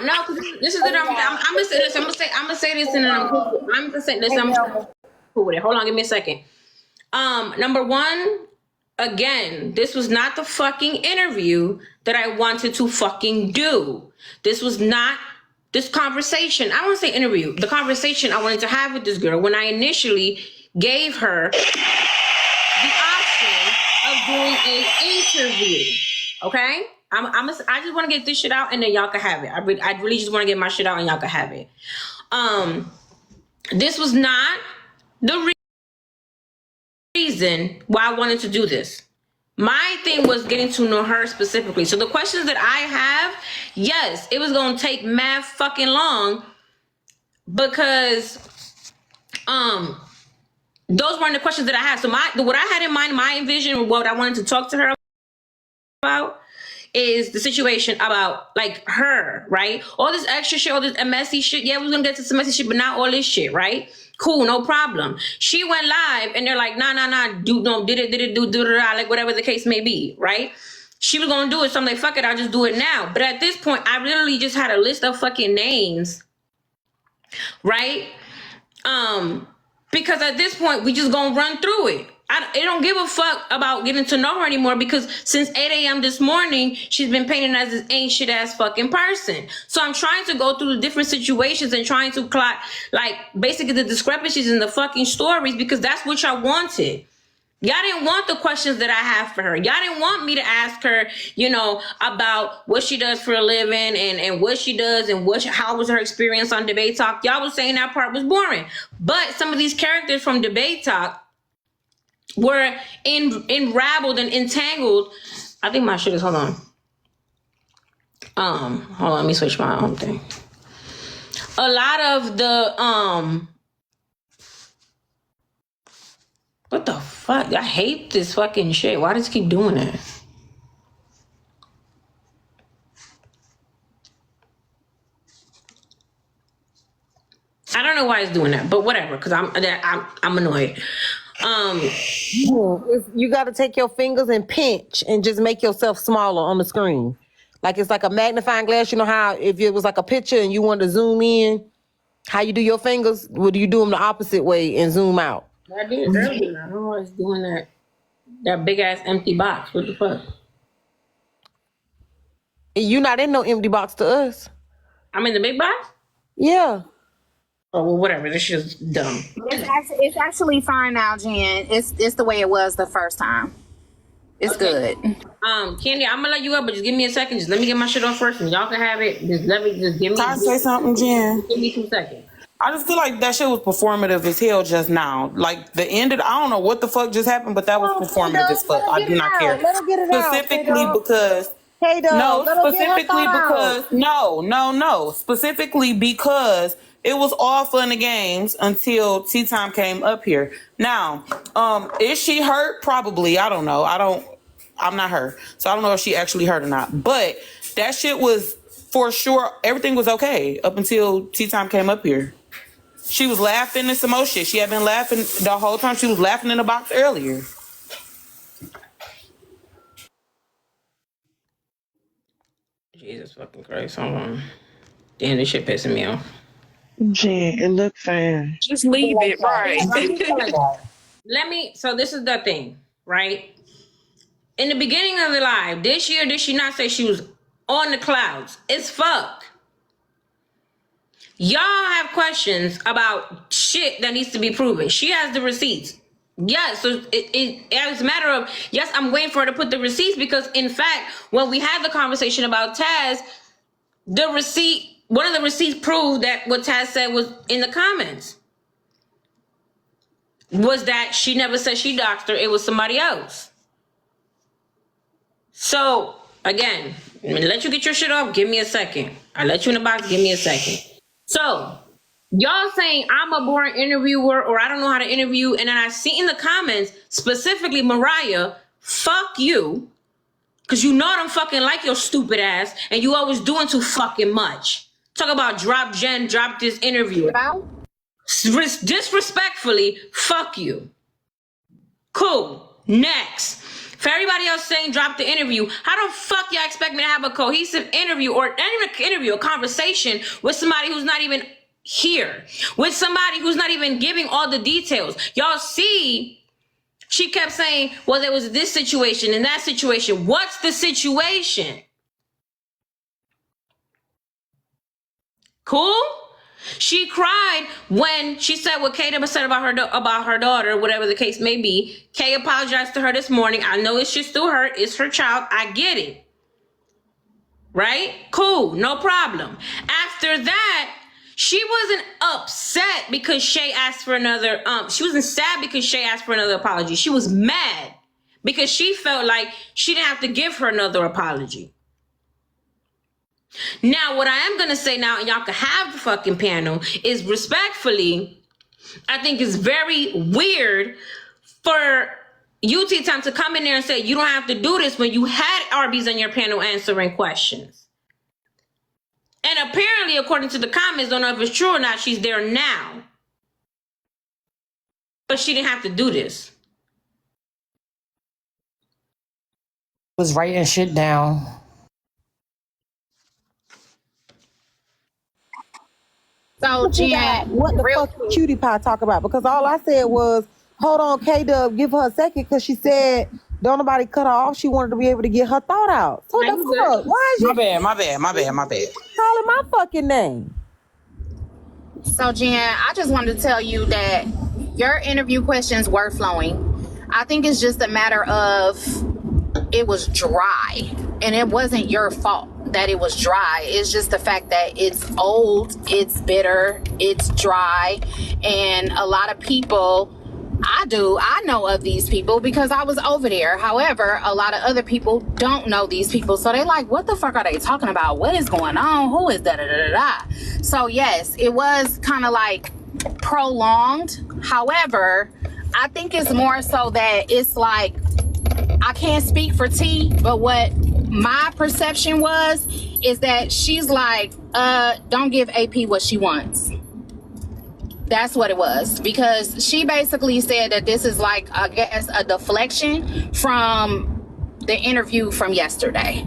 no, because this is the I'm gonna say this. I'm gonna say this, and then I'm gonna say this. I'm cool with it. Hold on, give me a second. Number one, again, this was not the fucking interview that I wanted to fucking do. This was not this conversation. I want to say interview. The conversation I wanted to have with this girl when I initially gave her the option of doing an interview. Okay? I just want to get this shit out and then y'all can have it. I really just want to get my shit out and y'all can have it. This was not the reason why I wanted to do this. My thing was getting to know her specifically. So the questions that I have, yes, it was gonna take mad fucking long because those weren't the questions that I had. So what I had in mind, my envision, what I wanted to talk to her about is the situation about like her, right? All this extra shit, all this messy shit. Yeah, we're gonna get to some messy shit, but not all this shit, right? Cool, no problem. She went live and they're like, nah, did it, like whatever the case may be, right? She was gonna do it, so I'm like, fuck it, I'll just do it now. But at this point, I literally just had a list of fucking names, right? Because at this point, we just gonna run through it. I don't give a fuck about getting to know her anymore because since 8 a.m. this morning, she's been painted as this ain't shit ass fucking person. So I'm trying to go through the different situations and trying to clock, like, basically the discrepancies in the fucking stories because that's what y'all wanted. Y'all didn't want the questions that I have for her. Y'all didn't want me to ask her, you know, about what she does for a living and what she does and how was her experience on Debate Talk. Y'all was saying that part was boring. But some of these characters from Debate Talk were enrabbled and entangled. I think my shit is, hold on, let me switch my own thing. A lot of the, what the fuck? I hate this fucking shit. Why does it keep doing that? I don't know why it's doing that, but whatever, because I'm annoyed. You got to take your fingers and pinch and just make yourself smaller on the screen. Like it's like a magnifying glass. You know how if it was like a picture and you want to zoom in, how you do your fingers? Would you do them the opposite way and zoom out? I did earlier. I don't know why it's doing that. That big ass empty box. What the fuck? You not in no empty box to us. I'm in the big box? Yeah. Oh, well, whatever. This shit's dumb. It's actually fine now, Jen. It's the way it was the first time. It's okay. Good. Candy, I'm gonna let you up, but just give me a second. Just let me get my shit on first, and y'all can have it. Just give me. Can I say something, Jen? Give me 2 seconds. I just feel like that shit was performative as hell just now. Like the end of, I don't know what the fuck just happened, but that was performative as fuck. I do not care. Let her get it out. Specifically because specifically because it was all fun and games until tea time came up here. Now, is she hurt? Probably. I don't know. I'm not her. So I don't know if she actually hurt or not. But that shit was for sure. Everything was okay up until tea time came up here. She was laughing and some more shit. She had been laughing the whole time. She was laughing in the box earlier. Jesus fucking Christ. Hold on. Damn, this shit pissing me off. Jen, it look fine. Just leave it, right? So this is the thing, right? In the beginning of the live, did she or did she not say she was on the clouds? It's fuck. Y'all have questions about shit that needs to be proven. She has the receipts. Yes, so it's a matter of, yes, I'm waiting for her to put the receipts because, in fact, when we had the conversation about Taz, one of the receipts proved that what Taz said was in the comments. Was that she never said she doxed her, it was somebody else. So, again, I'm gonna let you get your shit off, give me a second. I let you in the box, give me a second. So, y'all saying I'm a boring interviewer or I don't know how to interview, and then I see in the comments, specifically Mariah, fuck you, because you know I don't fucking like your stupid ass, and you always doing too fucking much. Talk about drop this interview. Disrespectfully, fuck you. Cool. Next. For everybody else saying drop the interview, how the fuck y'all expect me to have a cohesive interview, or not even an interview, a conversation with somebody who's not even here, with somebody who's not even giving all the details? Y'all see, she kept saying, well, there was this situation and that situation. What's the situation? Cool? She cried when she said what Kay said about her daughter, whatever the case may be. Kay apologized to her this morning. I know it's just through her. It's her child. I get it. Right? Cool. No problem. After that, she wasn't upset because Shay asked for another, she wasn't sad because Shay asked for another apology. She was mad because she felt like she didn't have to give her another apology. Now, what I am going to say now, and y'all can have the fucking panel, is respectfully, I think it's very weird for UT Time to come in there and say, you don't have to do this when you had Arby's on your panel answering questions. And apparently, according to the comments, don't know if it's true or not, she's there now. But she didn't have to do this. Was writing shit down. So, Jen, What the real fuck Cutie Pie talk about? Because all I said was, hold on, K-Dub, give her a second, because she said don't nobody cut her off. She wanted to be able to get her thought out. So what the fuck? Why is you My bad. calling my fucking name? So, Jen, I just wanted to tell you that your interview questions were flowing. I think it's just a matter of it was dry, and it wasn't your fault that it was dry. It's just the fact that it's old, it's bitter, it's dry, and a lot of people, I know of these people because I was over there. However, a lot of other people don't know these people, so they like, what the fuck are they talking about? What is going on? Who is da da da da da? So yes, it was kind of like prolonged. However, I think it's more so that it's like, I can't speak for T, but what my perception is that she's like, don't give AP what she wants. That's what it was, because she basically said that this is like, I guess, a deflection from the interview from yesterday.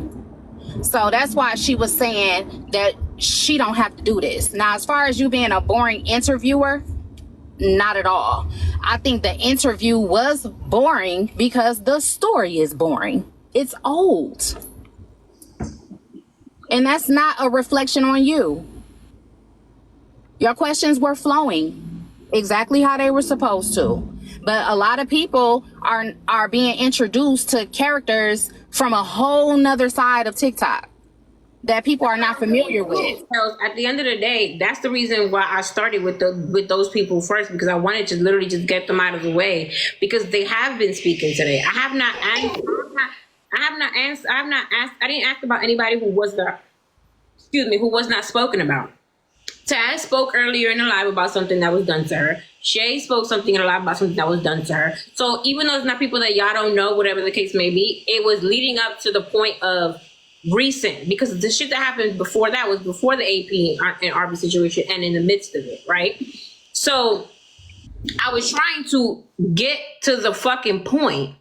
So that's why she was saying that she don't have to do this. Now, as far as you being a boring interviewer, not at all. I think the interview was boring because the story is boring. It's old. And that's not a reflection on you. Your questions were flowing exactly how they were supposed to. But a lot of people are being introduced to characters from a whole nother side of TikTok that people are not familiar with. At the end of the day, that's the reason why I started with those people first, because I wanted to literally just get them out of the way, because they have been speaking today. I didn't ask about anybody who was not spoken about. Taz spoke earlier in the live about something that was done to her. Shay spoke something in the live about something that was done to her. So even though it's not people that y'all don't know, whatever the case may be, it was leading up to the point of recent, because the shit that happened before that was before the AP and RB situation and in the midst of it, right? So I was trying to get to the fucking point.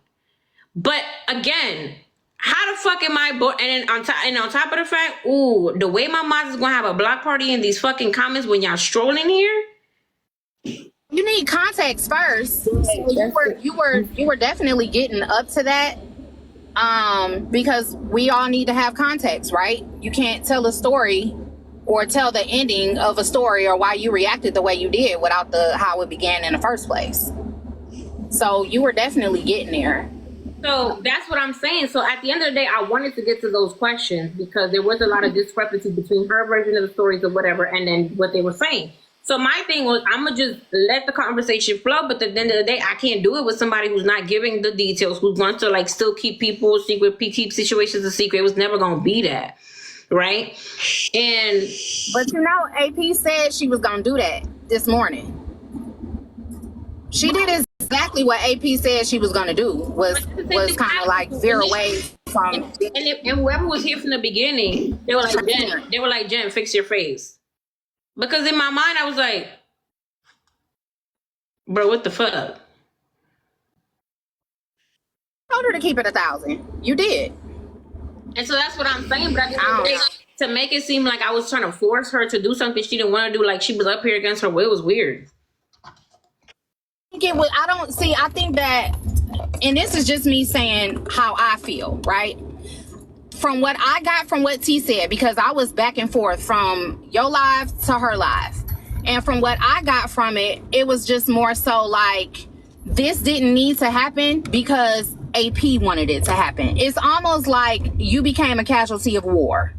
But again, how the fuck am I? And on top of the fact, ooh, the way my mom is gonna have a block party in these fucking comments when y'all strolling here. You need context first. So you were definitely getting up to that. Because we all need to have context, right? You can't tell a story or tell the ending of a story or why you reacted the way you did without the how it began in the first place. So you were definitely getting there. So that's what I'm saying. So at the end of the day, I wanted to get to those questions because there was a lot of discrepancy between her version of the stories or whatever and then what they were saying. So my thing was, I'm going to just let the conversation flow. But at the end of the day, I can't do it with somebody who's not giving the details, who wants to like still keep people secret, keep situations a secret. It was never going to be that. Right. And but you know, AP said she was going to do that this morning. She did exactly what AP said she was going to do, was kind of like veer away from. And whoever was here from the beginning, they were like, Jen, fix your face. Because in my mind, I was like, bro, what the fuck? I told her to keep it 1,000. You did. And so that's what I'm saying. But to make it seem like I was trying to force her to do something she didn't want to do, like she was up here against her will, was weird. I think that, and this is just me saying how I feel, right? From what I got from what T said, because I was back and forth from your live to her live. And from what I got from it, it was just more so like, this didn't need to happen because AP wanted it to happen. It's almost like you became a casualty of war.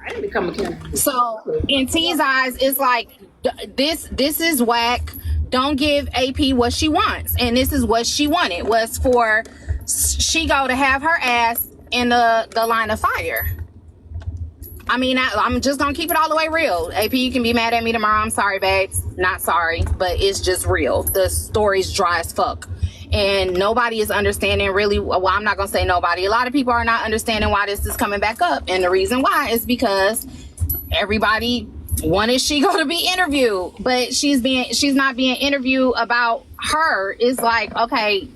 I didn't become a casualty. So in T's eyes, it's like, this is whack. Don't give AP what she wants. And this is what she wanted, was for Shigo to have her ass in the line of fire. I mean, I'm just gonna keep it all the way real. AP, you can be mad at me tomorrow. I'm sorry, babes. Not sorry, but it's just real. The story's dry as fuck. And nobody is understanding really. Well, I'm not gonna say nobody. A lot of people are not understanding why this is coming back up. And the reason why is because everybody wanted Shigo to be interviewed, but she's not being interviewed about her. It's like, okay,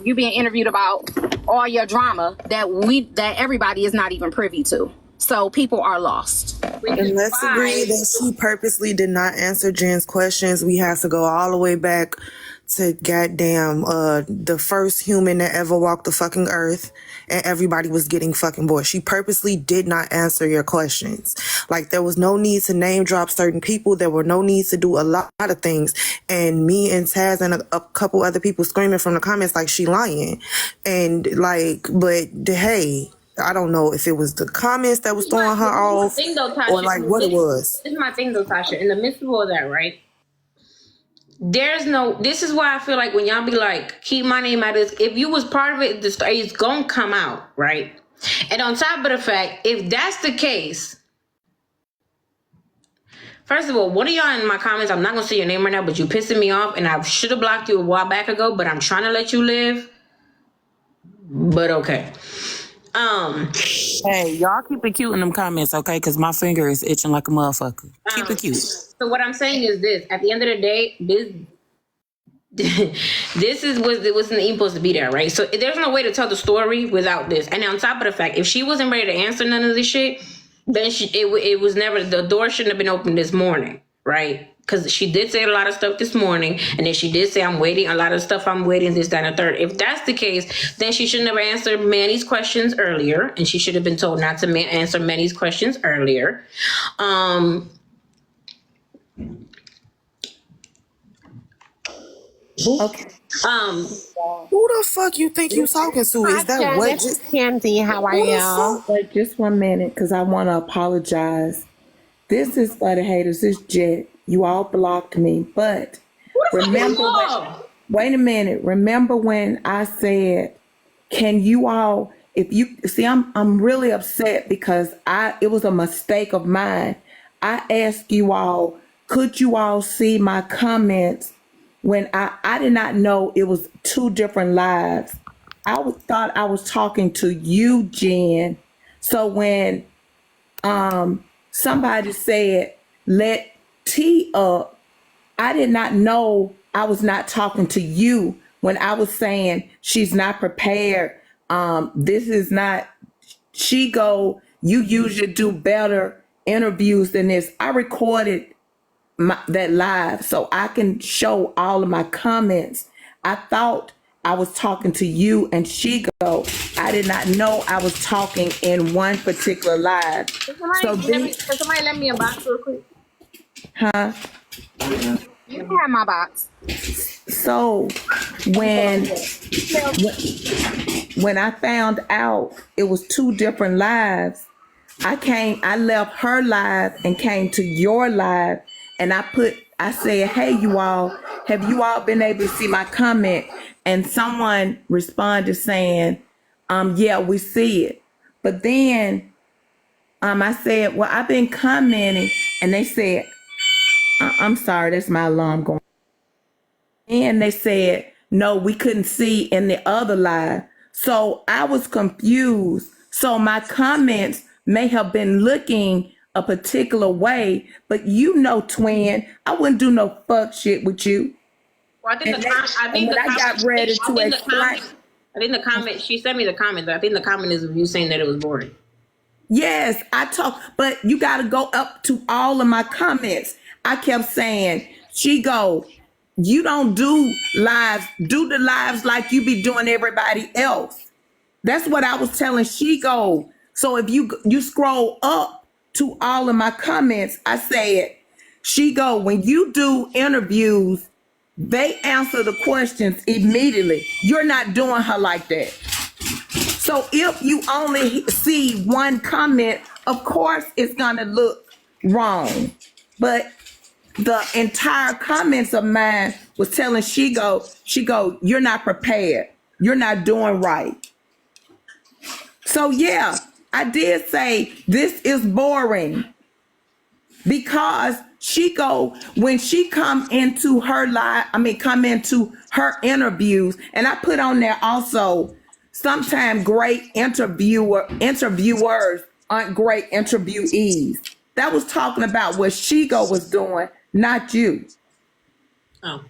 you being interviewed about all your drama that everybody is not even privy to. So people are lost. And let's agree that she purposely did not answer Jen's questions. We have to go all the way back to goddamn the first human that ever walked the fucking earth, and everybody was getting fucking bored. She purposely did not answer your questions. Like, there was no need to name drop certain people. There were no need to do a lot of things. And me and Taz and a couple other people screaming from the comments like she lying. And like, but hey, I don't know if it was the comments that was throwing her off or like what it was. This is my thing though, Tasha. In the midst of all that, right? This is why I feel like when y'all be like, keep my name out of this, if you was part of it, the story is gonna come out, right? And on top of the fact, if that's the case, first of all, one of y'all in my comments, I'm not gonna say your name right now, but you pissing me off, and I should have blocked you a while back ago, but I'm trying to let you live. But okay. Hey, y'all keep it cute in them comments, okay? Because my finger is itching like a motherfucker. Keep it cute. So what I'm saying is this: at the end of the day, this wasn't even supposed to be there, right? So there's no way to tell the story without this. And on top of the fact, if she wasn't ready to answer none of this shit, then it was never, the door shouldn't have been opened this morning, right? Because she did say a lot of stuff this morning, and then she did say, I'm waiting, a lot of stuff I'm waiting, this, that, and the third. If that's the case, then she should never answer Manny's questions earlier, and she should have been told not to answer Manny's questions earlier. Okay. Who the fuck you think you talking to? Is that what? Just Candy, how are y'all? Wait just 1 minute, because I want to apologize. This is for the haters. This Jet. You all blocked me, but remember. Wait a minute. Remember when I said, "Can you all?" If you see, I'm really upset because it was a mistake of mine. I asked you all, could you all see my comments when I did not know it was 2 different lives. I thought I was talking to you, Jen. So when somebody said, let T up, I did not know I was not talking to you when I was saying she's not prepared. This is not, she go, you usually do better interviews than this. I recorded that live so I can show all of my comments. I thought I was talking to you and she go, I did not know I was talking in one particular live. Can somebody let me a box real quick? Huh? You can have my box. So when I found out it was 2 different lives, I left her live and came to your live, and I said, hey, you all, have you all been able to see my comment? And someone responded saying, yeah, we see it. But then I said, well, I've been commenting, and they said, I'm sorry, that's my alarm going. And they said, no, we couldn't see in the other live. So I was confused. So my comments may have been looking a particular way, but you know, twin, I wouldn't do no fuck shit with you. Well, I think And the comment. I think when the I comment. got ready I to think the explain, comment. I think the comment. She sent me the comment. I think the comment is you saying that it was boring. yes, I talk, but you got to go up to all of my comments. I kept saying, she go, you don't do lives, do the lives like you be doing everybody else. That's what I was telling she go. So if you scroll up to all of my comments, I said, she go, when you do interviews, they answer the questions immediately. You're not doing her like that. So if you only see one comment, of course it's gonna look wrong. But the entire comments of mine was telling she go, you're not prepared. You're not doing right. So yeah, I did say this is boring because she go, when she come into her come into her interviews, and I put on there also, sometimes great interviewers aren't great interviewees. That was talking about what she go was doing, not you. Oh.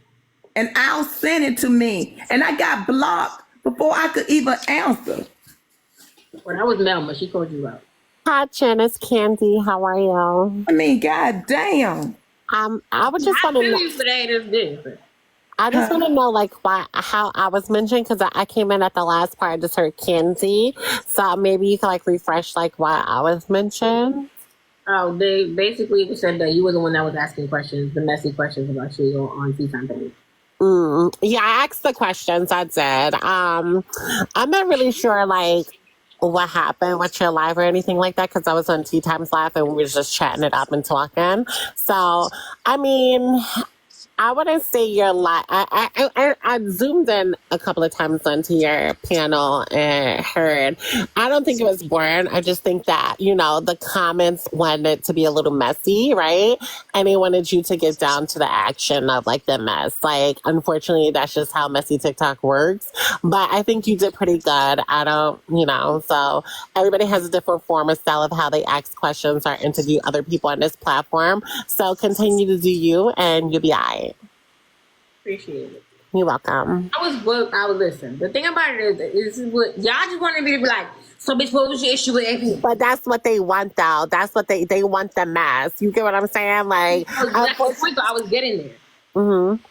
And Al sent it to me, and I got blocked before I could even answer. Well, that was Melma. She called you out. Hi, Jen. It's Candy. How are you? I mean, god damn. I would just I want to feel know. you today. This different. I just want to know, like, how I was mentioned, because I came in at the last part. I just heard Candy, so maybe you can like refresh like why I was mentioned. Oh, they basically said that you were the one that was asking questions, the messy questions about you on Tea Time Page. Yeah, I asked the questions. I did. I'm not really sure, like, what happened with your live or anything like that, because I was on Tea Times Live and we were just chatting it up and talking. So, I mean, I wouldn't say you're live. I zoomed in a couple of times onto your panel and heard. I don't think it was boring. I just think that, you know, the comments wanted it to be a little messy, right? And they wanted you to get down to the action of like the mess. Like, unfortunately, that's just how messy TikTok works. But I think you did pretty good. I don't, you know, so everybody has a different form of style of how they ask questions or interview other people on this platform. So continue to do you and you'll be all right. Appreciate it. You're welcome. I was listening. The thing about it is what y'all just wanted me to be like, so bitch, what was your issue with AP? But that's what they want, though. That's what they want, the mess. You get what I'm saying? Like, That's the point, though. I was getting there. Mm-hmm.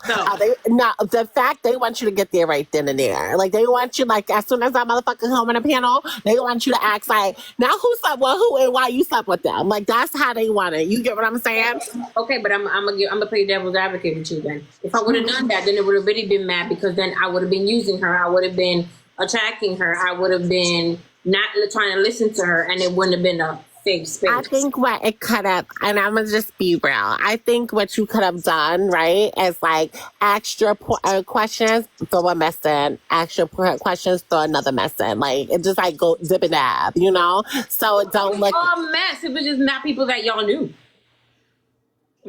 So The fact they want you to get there right then and there. Like, they want you, like, as soon as that motherfucker come on the panel, they want you to ask, like, now who slept with who and why you slept with them. Like, that's how they want it. You get what I'm saying? okay, but I'm gonna play devil's advocate with you then. If I would have done that, then it would have really been mad, because then I would have been using her. I would have been attacking her. I would have been not trying to listen to her, and it wouldn't have been a safe space. I think what it could have, and I'm gonna just be real, I think what you could have done, right, is like extra questions, throw a mess in, extra questions, throw another mess in. Like, it just like go dip and dab, you know? So it don't look a mess. It was just not people that y'all knew.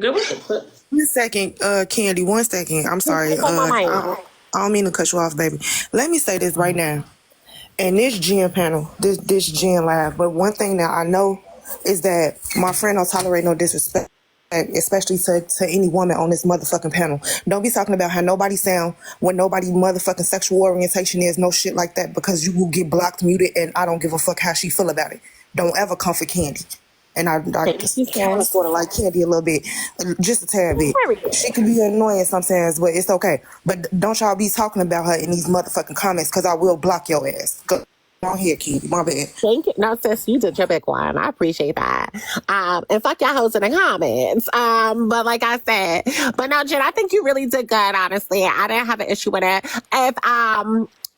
Good with it. 1 second, Candy, 1 second. I'm sorry. I don't mean to cut you off, baby. Let me say this right now. And this Gen panel, this Gen live, but one thing that I know is that my friend don't tolerate no disrespect. especially to any woman on this motherfucking panel. Don't be talking about how nobody sound, what nobody motherfucking sexual orientation is, no shit like that, because you will get blocked, muted, and I don't give a fuck how she feel about it. Don't ever come for Candy. And I Thank you, kind of sis. sort of like Candy a little bit, just a tad bit. Very good. She can be annoying sometimes, but it's okay. But don't y'all be talking about her in these motherfucking comments, because I will block your ass. Go on here, Candy. My bad. Thank you. No, sis, you did your big one. I appreciate that. And fuck y'all hoes in the comments. But like I said, but no, Jen, I think you really did good, honestly. I didn't have an issue with it. If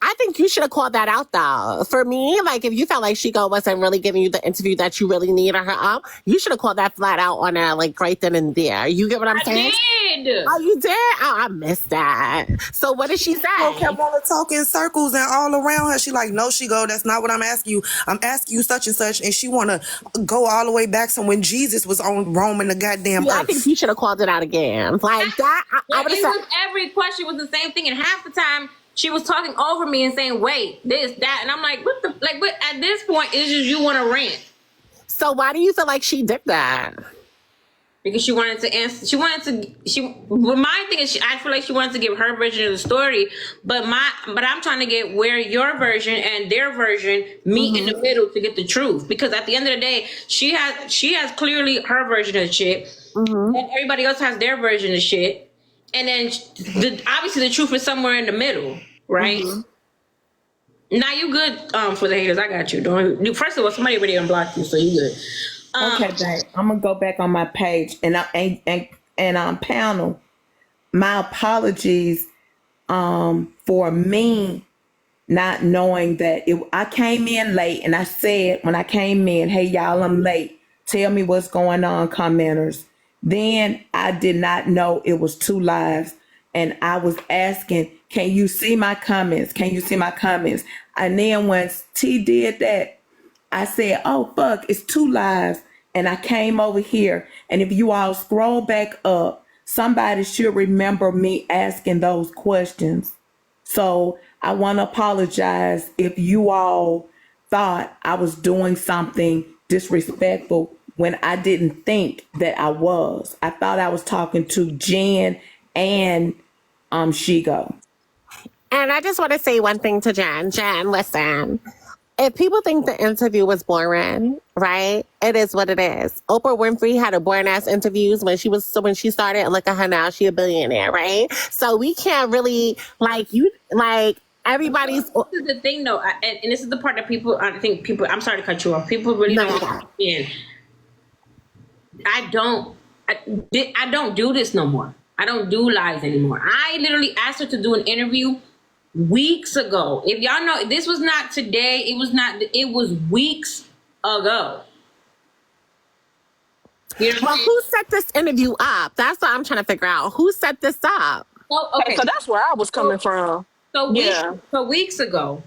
I think you should have called that out though. For me, like if you felt like Chico wasn't really giving you the interview that you really needed her up, you should have called that flat out on her, like right then and there. You get what I'm saying? I did. Oh, you did? Oh, I missed that. So what did she say? Kept on to talk in circles and all around her. She like, no, she go, that's not what I'm asking you. I'm asking you such and such. And she want to go all the way back to when Jesus was on roaming the goddamn Yeah, earth. I think you should have called it out again. Like that, I would have said. Every question was the same thing, and half the time she was talking over me and saying, "Wait, this, that," and I'm like, "What the like?" But at this point, it's just you want to rant So why do you feel like she did that? because she wanted to answer. She wanted to. Well, my thing is, I feel like she wanted to give her version of the story, but I'm trying to get where your version and their version meet in the middle to get the truth. Because at the end of the day, she has clearly her version of the shit, and everybody else has their version of shit. And then obviously the truth is somewhere in the middle, right? Now you good for the haters. I got you. First of all, somebody already unblocked you, so you good. Okay, babe. I'm gonna go back on my page and panel. My apologies for me not knowing that I came in late, and I said when I came in, "Hey y'all, I'm late. Tell me what's going on, commenters." Then I did not know it was 2 lives, and I was asking, "Can you see my comments? Can you see my comments?" And then once T did that, I said, "Oh fuck, it's 2 lives," and I came over here. And if you all scroll back up, somebody should remember me asking those questions. So I want to apologize if you all thought I was doing something disrespectful when I didn't think that I was. I thought I was talking to Jen and Shigo. And I just want to say one thing to Jen. Jen, listen. If people think the interview was boring, right? It is what it is. Oprah Winfrey had a boring ass interviews when she started, and look at her now, she a billionaire, right? So we can't really everybody's. This is the thing, though, and this is the part that people. I think people. I'm sorry to cut you off. People really don't understand. I don't do this no more. I don't do lives anymore. I literally asked her to do an interview weeks ago. If y'all know, this was not today. It was weeks ago. You know Well, who set this interview up? That's what I'm trying to figure out. Who set this up? Oh, okay. So that's where I was coming from. So weeks ago,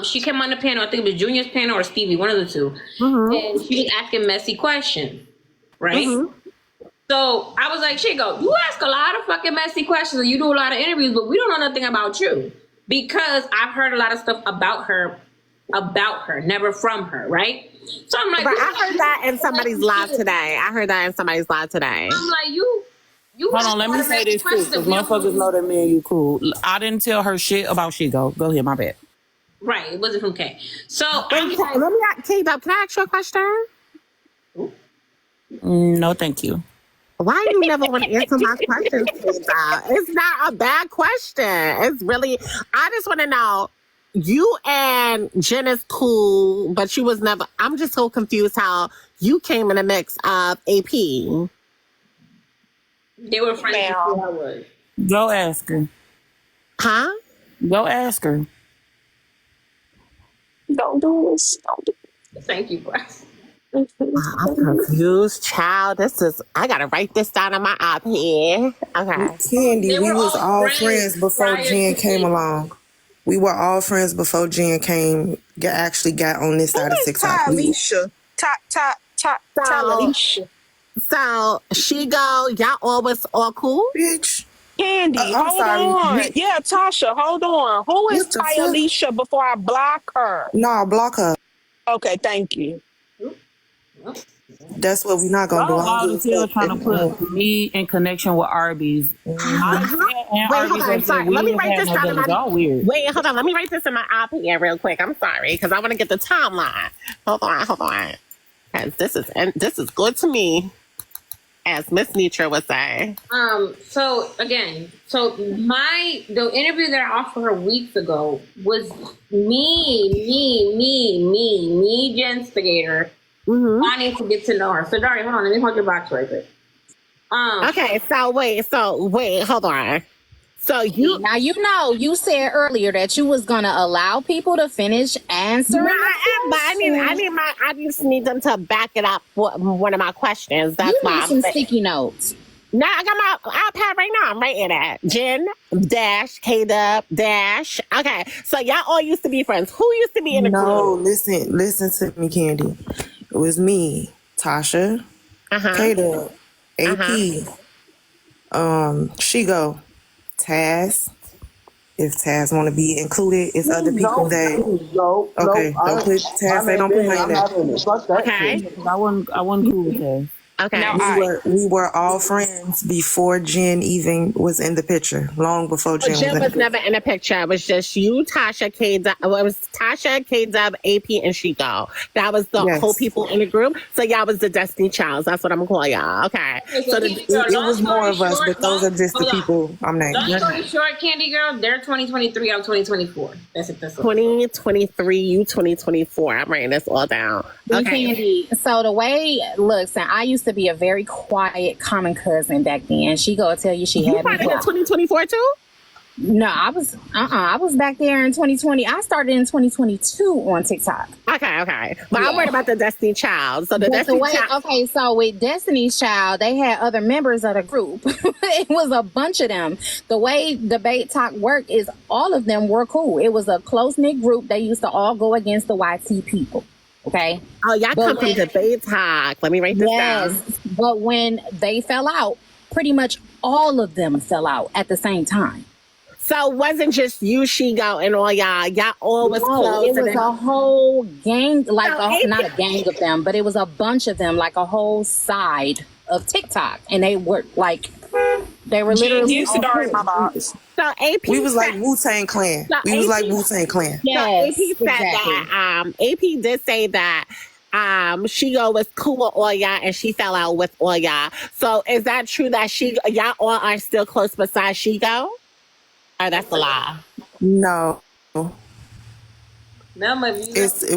she came on the panel. I think it was Junior's panel or Stevie, one of the two, and she was asking messy questions, right? So I was like, "Chico, you ask a lot of fucking messy questions, and you do a lot of interviews, but we don't know nothing about you because I've heard a lot of stuff about her, never from her, right?" So I'm like, but I heard that in somebody's live today. I'm like, you. Hold on, let me say this too, because motherfuckers know that me and you cool. I didn't tell her shit about Shigo. Go ahead, my bad. Right, it wasn't from K. So let me T-Dub, can I ask you a question? No, thank you. Why you never want to answer my questions, T-Dub? It's not a bad question. It's really, I just want to know, you and Jen is cool, but she was never, I'm just so confused how you came in the mix of AP. They were friends before I was. Go ask her. Huh? Go ask her. Don't do this. Don't do this. Thank you, Bryce. I'm confused, child. I gotta write this down on my iPad. Okay. Candy, we was all friends before Jen came along. We were all friends before Jen actually got on this side of TikTok. Alicia. Alicia. So Shigo, y'all always all cool? Bitch. Candy, hold on. Yeah, Tasha, hold on. Who is Ty Alicia before I block her? No, block her. Okay, thank you. That's what we're not gonna do. Y'all I don't loud give as a hell fuck. trying to put me in connection with Arby's. I said, and Wait, hold Arby's on. said Sorry. we Let me ain't write had this no down in days. my. Y'all weird. Wait, hold on. Let me write this in my iPad real quick. I'm sorry because I want to get the timeline. Hold on. Because this is good to me, as Miss Nitra would say. So again, the interview that I offered her weeks ago was me, Jen Stigator, wanting to get to know her. So Dari, hold on, let me hold your box right quick. Okay, so wait, hold on. So Now you said earlier that you was gonna allow people to finish answering. but I just need them to back it up with one of my questions. That's You why need I'm some saying. sticky notes. Now I got my iPad right now. I'm writing that. Jen dash K-Dub dash. Okay, so y'all all used to be friends. Who used to be in the No, group? listen to me, Candy. It was me, Tasha, Kata, AP, Shigo, Taz. If Taz want to be included, it's other people that. No. Okay, don't put Taz. Say don't put my I'm name. not in it. Fuck that Okay. shit. I wasn't cool with that. Okay. Now, We were all friends before Jen even was in the picture. Long before Jen Jen was in was the never picture. in the picture. It was just you, Tasha, K-Dub. Well, it was Tasha, K-Dub, AP, and Chico. That was the whole Yes. people in the group. So y'all was the Destiny Childs. That's what I'm gonna call y'all. Okay. So Candy Girl, It long was more story of us, short, but those are just the hold on. people I'm naming. Long story short, Candy Girl, they're 2023, I'm 2024. That's it. That's all. 2023, you 2024. I'm writing this all down. Okay. Candy. So the way looks, and I used to be a very quiet, common cousin back then. She go tell you she You had me started in blocked. 2024 too? No, I was back there in 2020. I started in 2022 on TikTok. Okay. But I'm worried about the Destiny Child. So the But Destiny Child. okay, so with Destiny's Child, they had other members of the group. It was a bunch of them. The way Debate Talk worked is all of them were cool. It was a close-knit group. They used to all go against the YT people. Okay. Oh, y'all come from Debate Talk. Let me write this down. But when they fell out, pretty much all of them fell out at the same time. So it wasn't just you, Shigo, and all y'all. Y'all all was close. It was a whole gang, like So not a gang of them, but it was a bunch of them, like a whole side of TikTok, and they were like, they were literally. Give Sadari my box. So AP, We was like Wu-Tang Clan. So AP Yes, so AP said that. AP did say that. Shigo was cool with all y'all, and she fell out with all y'all. So is that true that y'all all are still close besides Shigo? Or that's a lie? No. It's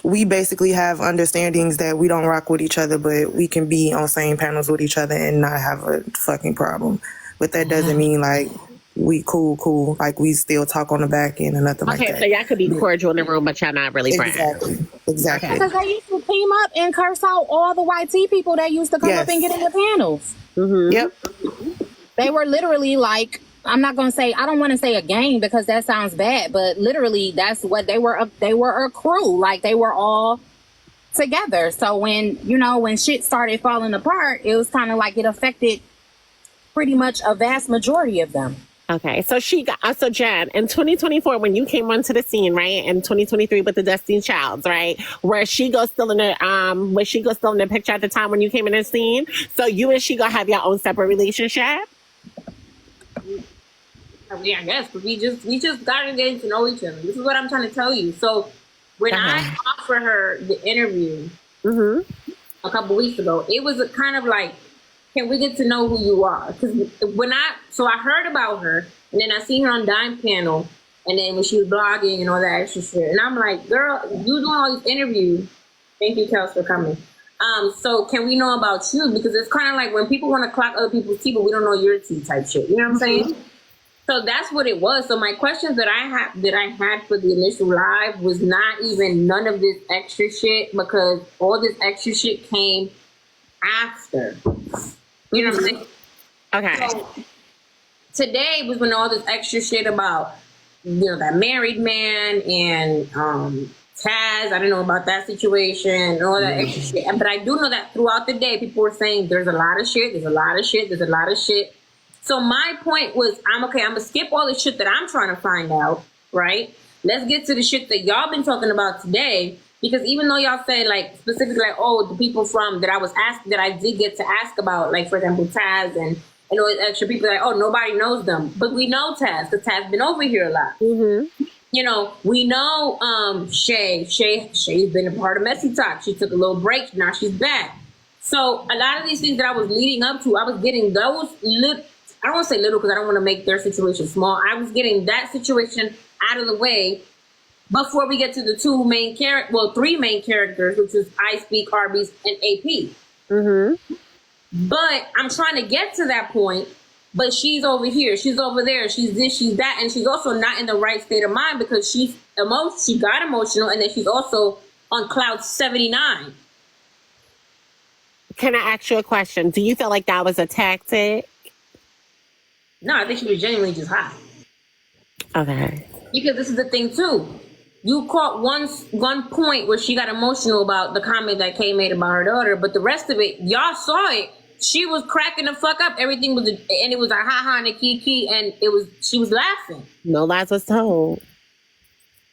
we basically have understandings that we don't rock with each other, but we can be on same panels with each other and not have a fucking problem. But that doesn't mean like we cool, like we still talk on the back end or nothing like that. Okay, so y'all could be cordial in the room, but y'all not really friends. Exactly. Because they used to team up and curse out all the YT people that used to come up and get in the panels. Mm-hmm. Yep. They were literally like, I don't want to say a gang because that sounds bad, but literally that's what they were. They were a crew. Like they were all together. So when shit started falling apart, it was kind of like it affected pretty much a vast majority of them. Okay, so so Jen, in 2024, when you came onto the scene, right, in 2023 with the Destiny Childs, right, was Shigo still in the picture at the time when you came in the scene? So you and Shigo have your own separate relationship? Yeah, I guess, but we just gotta get to know each other. This is what I'm trying to tell you. So when I offered her the interview a couple weeks ago, it was a kind of like, can we get to know who you are? Because I heard about her, and then I seen her on Dime Panel, and then when she was blogging and all that extra shit, and I'm like, girl, you doing all these interviews. Thank you, Kels, for coming. So can we know about you? Because it's kind of like when people want to clock other people's tea, but we don't know your tea type shit. You know what I'm saying? So that's what it was. So my questions that I had for the initial live was not even none of this extra shit, because all this extra shit came after. You know what I'm saying? Okay. So today was when all this extra shit about, that married man and Taz, I don't know about that situation and all that extra shit. But I do know that throughout the day, people were saying there's a lot of shit, there's a lot of shit, there's a lot of shit. So my point was, I'm going to skip all the shit that I'm trying to find out, right? Let's get to the shit that y'all been talking about today. because even though y'all say like specifically like, oh, the people from that I was asked that I did get to ask about, like for example Taz and all these extra people, like, oh, nobody knows them, but we know Taz because Taz been over here a lot. Mm-hmm. You know, we know Shay's been a part of Messy Talk. She took a little break, now she's back. So a lot of these things that I was leading up to, I was getting those little, I don't want to say little because I don't want to make their situation small. I was getting that situation out of the way before we get to the three main characters, which is I Speak, Arby's, and AP. Mm-hmm. But I'm trying to get to that point, but she's over here, she's over there, she's this, she's that, and she's also not in the right state of mind because she got emotional, and then she's also on cloud 79. Can I ask you a question? Do you feel like that was a tactic? No, I think she was genuinely just hot. Okay. Because this is the thing too. You caught one point where she got emotional about the comment that Kay made about her daughter, but the rest of it, y'all saw it. She was cracking the fuck up. Everything was, and it was a ha-ha and a kiki, and she was laughing. No lies was told.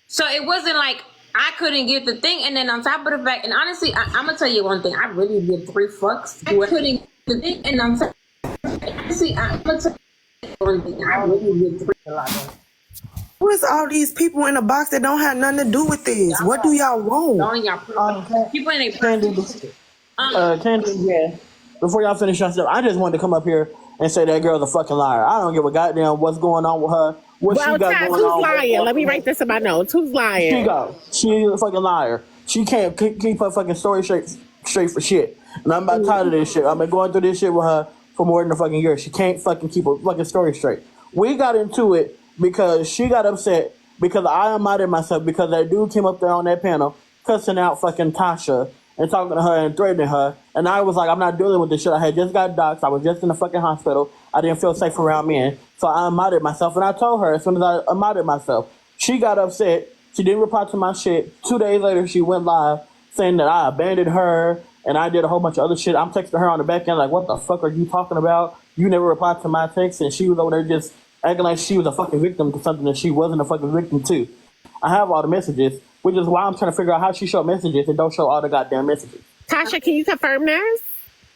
So it wasn't like I couldn't get the thing, and then on top of the fact, and honestly, I'm gonna tell you one thing. I really give 3 fucks. I couldn't get the thing, and I'm honestly, I'm gonna tell you one thing. I really give 3 fucks. Who is all these people in the box that don't have nothing to do with this? What do y'all want? People in a Candy, yeah. Before y'all finish your stuff, I just wanted to come up here and say that girl's a fucking liar. I don't give a goddamn what's going on with her. What well, she got Taz, going who's on lying? Let me write this in my notes. Who's lying? She's a fucking liar. She can't keep her fucking story straight for shit. And I'm about tired of this shit. I've been going through this shit with her for more than a fucking year. She can't fucking keep her fucking story straight. We got into it because she got upset because I unmodded myself because that dude came up there on that panel cussing out fucking Tasha and talking to her and threatening her. And I was like, I'm not dealing with this shit. I had just got doxxed. I was just in the fucking hospital. I didn't feel safe around men. So I unmodded myself. And I told her as soon as I unmodded myself, she got upset. She didn't reply to my shit. 2 days later, she went live saying that I abandoned her and I did a whole bunch of other shit. I'm texting her on the back end like, what the fuck are you talking about? You never replied to my text. And she was over there just acting like she was a fucking victim to something that she wasn't a fucking victim to. I have all the messages, which is why I'm trying to figure out how she show messages and don't show all the goddamn messages. Tasha, can you confirm this?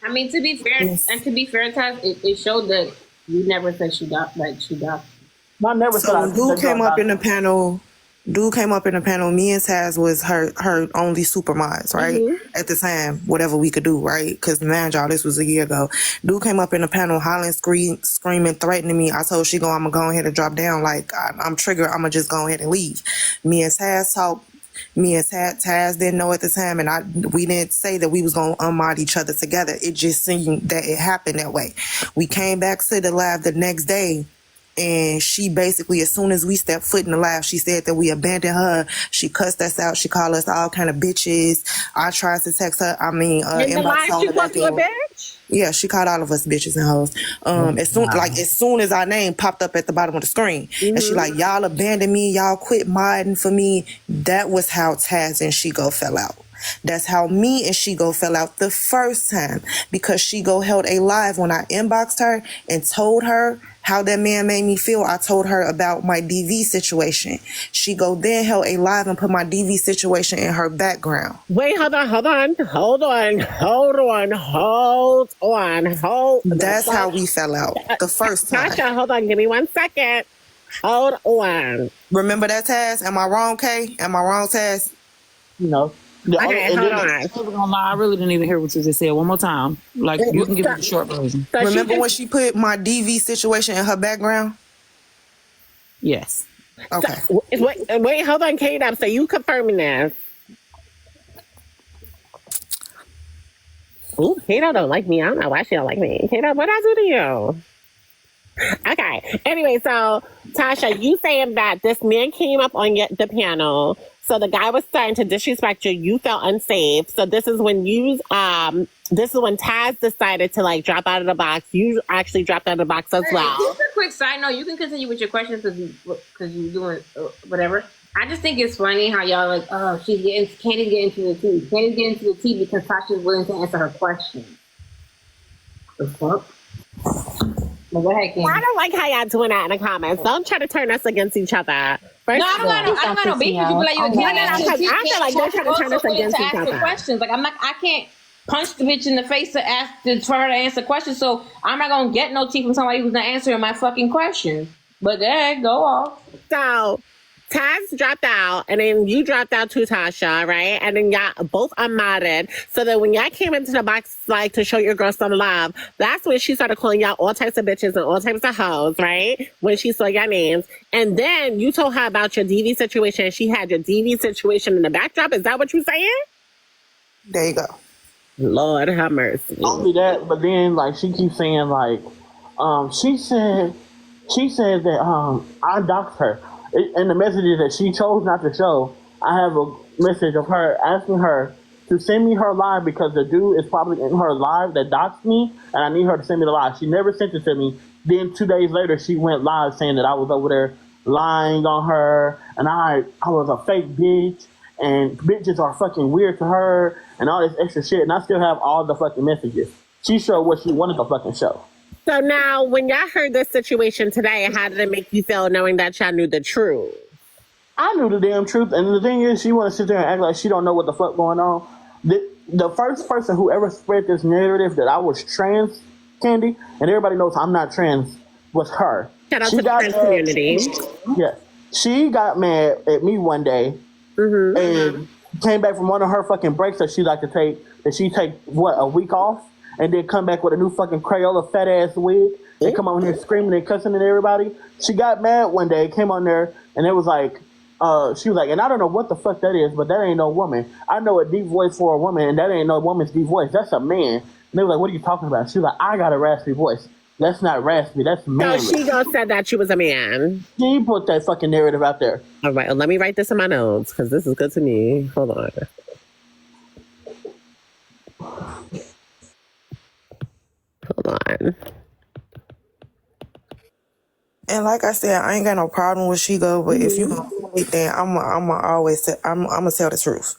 I mean, to be fair, Taz, it showed that you never said she got. I never said I dude came up in the panel. Me and Taz was her only super mods, right? Mm-hmm. At the time, whatever we could do, right? Because man, y'all, this was a year ago. Dude came up in the panel, hollering, screaming, threatening me. I told I'm gonna go ahead and drop down. Like I'm triggered. I'm gonna just go ahead and leave. Me and Taz talked. Me and Taz didn't know at the time, and we didn't say that we was gonna unmod each other together. It just seemed that it happened that way. We came back to the lab the next day. And she basically, as soon as we stepped foot in the lab, she said that we abandoned her. She cussed us out. She called us all kind of bitches. I tried to text her. In the live, she called you a bitch? Yeah, she called all of us bitches and hoes. As soon as our name popped up at the bottom of the screen, and she like, y'all abandoned me. Y'all quit modding for me. That was how Taz and She-Go fell out. That's how me and She-Go fell out the first time, because She-Go held a live when I inboxed her and told her how that man made me feel. I told her about my DV situation. She-Go then held a live and put my DV situation in her background. Wait, hold on. That's how we fell out the first time. Tasha, hold on. Give me 1 second. Hold on. Remember that, Taz? Am I wrong, Kay? Am I wrong, Taz? No. Okay, hold on. I really didn't even hear what you just said. One more time. Like, you can give me the short version. So remember when she put my DV situation in her background? Yes. Okay. So, wait, hold on, Kate. So you confirming this? Ooh, Kato don't like me. I don't know why she don't like me. Kato, what I do to you? Okay. Anyway, so Tasha, you saying that this man came up on the panel, so the guy was starting to disrespect you. You felt unsafe. So this is when Taz decided to like drop out of the box. You actually dropped out of the box as well. Just a quick side note. You can continue with your questions because you're doing whatever. I just think it's funny how y'all like, oh, Candy's getting into the tea. Candy's getting into the tea because Tasha's willing to answer her question. The fuck? But go ahead, I Candy. don't like how y'all doing that in the comments. Don't try to turn us against each other. First No, of all, I don't got no beef with people like you. no, because I feel like they're trying to turn us against each ask her other. questions. Like I can't punch the bitch in the face for her to answer questions. So I'm not gonna get no tea from somebody who's not answering my fucking question. But go ahead, go off. So Taz dropped out, and then you dropped out too, Tasha, right? And then y'all both unmodded. So then when y'all came into the box, like, to show your girl some love, that's when she started calling y'all all types of bitches and all types of hoes, right? When she saw your names. And then you told her about your DV situation. She had your DV situation in the backdrop. Is that what you're saying? There you go. Lord have mercy. Only that, but then like she keeps saying like, she said that I doxed her. In the messages that she chose not to show, I have a message of her asking her to send me her live because the dude is probably in her live that doxed me, and I need her to send me the live. She never sent it to me. Then 2 days later, she went live saying that I was over there lying on her, and I was a fake bitch, and bitches are fucking weird to her, and all this extra shit, and I still have all the fucking messages. She showed what she wanted to fucking show. So now, when y'all heard this situation today, how did it make you feel knowing that y'all knew the truth? I knew the damn truth, and the thing is, she want to sit there and act like she don't know what the fuck going on. The first person who ever spread this narrative that I was trans, Candy, and everybody knows I'm not trans, was her. Shout out to the trans community. Yeah. She got mad at me one day and came back from one of her fucking breaks that she like to take, that she take, a week off? And then come back with a new fucking Crayola fat ass wig and come on here screaming and cussing at everybody. She got mad one day, came on there, and it was like, she was like, and I don't know what the fuck that is, but that ain't no woman. I know a deep voice for a woman, and that ain't no woman's deep voice. That's a man. And they were like, what are you talking about? She was like, I got a raspy voice. That's not raspy. That's manly. So she gonna said that she was a man. She put that fucking narrative out there. All right, let me write this in my notes because this is good to me. Hold on. Hold on. And like I said, I ain't got no problem with she go, but if you gonna do it, then I'm gonna tell the truth.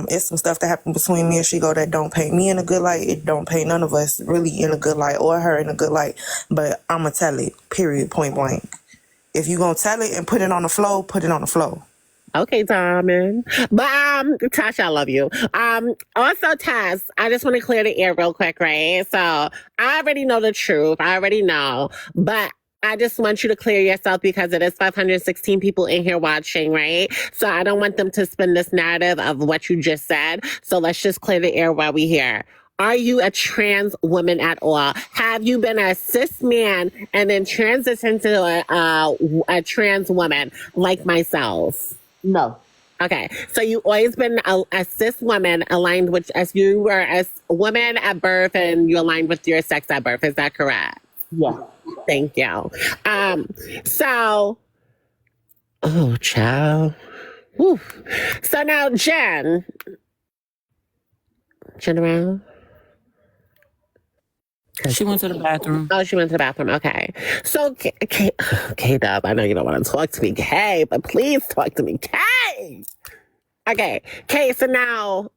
It's some stuff that happened between me and she go that don't paint me in a good light. It don't paint none of us really in a good light or her in a good light. But I'm gonna tell it. Period. Point blank. If you gonna tell it and put it on the floor, put it on the floor. Okay, Diamond. But Tasha, I love you. Also, Taz, I just want to clear the air real quick, right? So I already know the truth. I already know. But I just want you to clear yourself because it is 516 people in here watching, right? So I don't want them to spin this narrative of what you just said. So let's just clear the air while we here. Are you a trans woman at all? Have you been a cis man and then transitioned to a trans woman like myself? No. Okay, so you always been a cis woman aligned with, as you were a woman at birth and you aligned with your sex at birth. Is that correct? Yeah. Thank you. So, oh, child. Whew. So now, Jen around? She went to the bathroom. Oh, she went to the bathroom. Okay. So, K-Dub, I know you don't want to talk to me, Kay, but please talk to me, Kay. Okay. Kay, so now,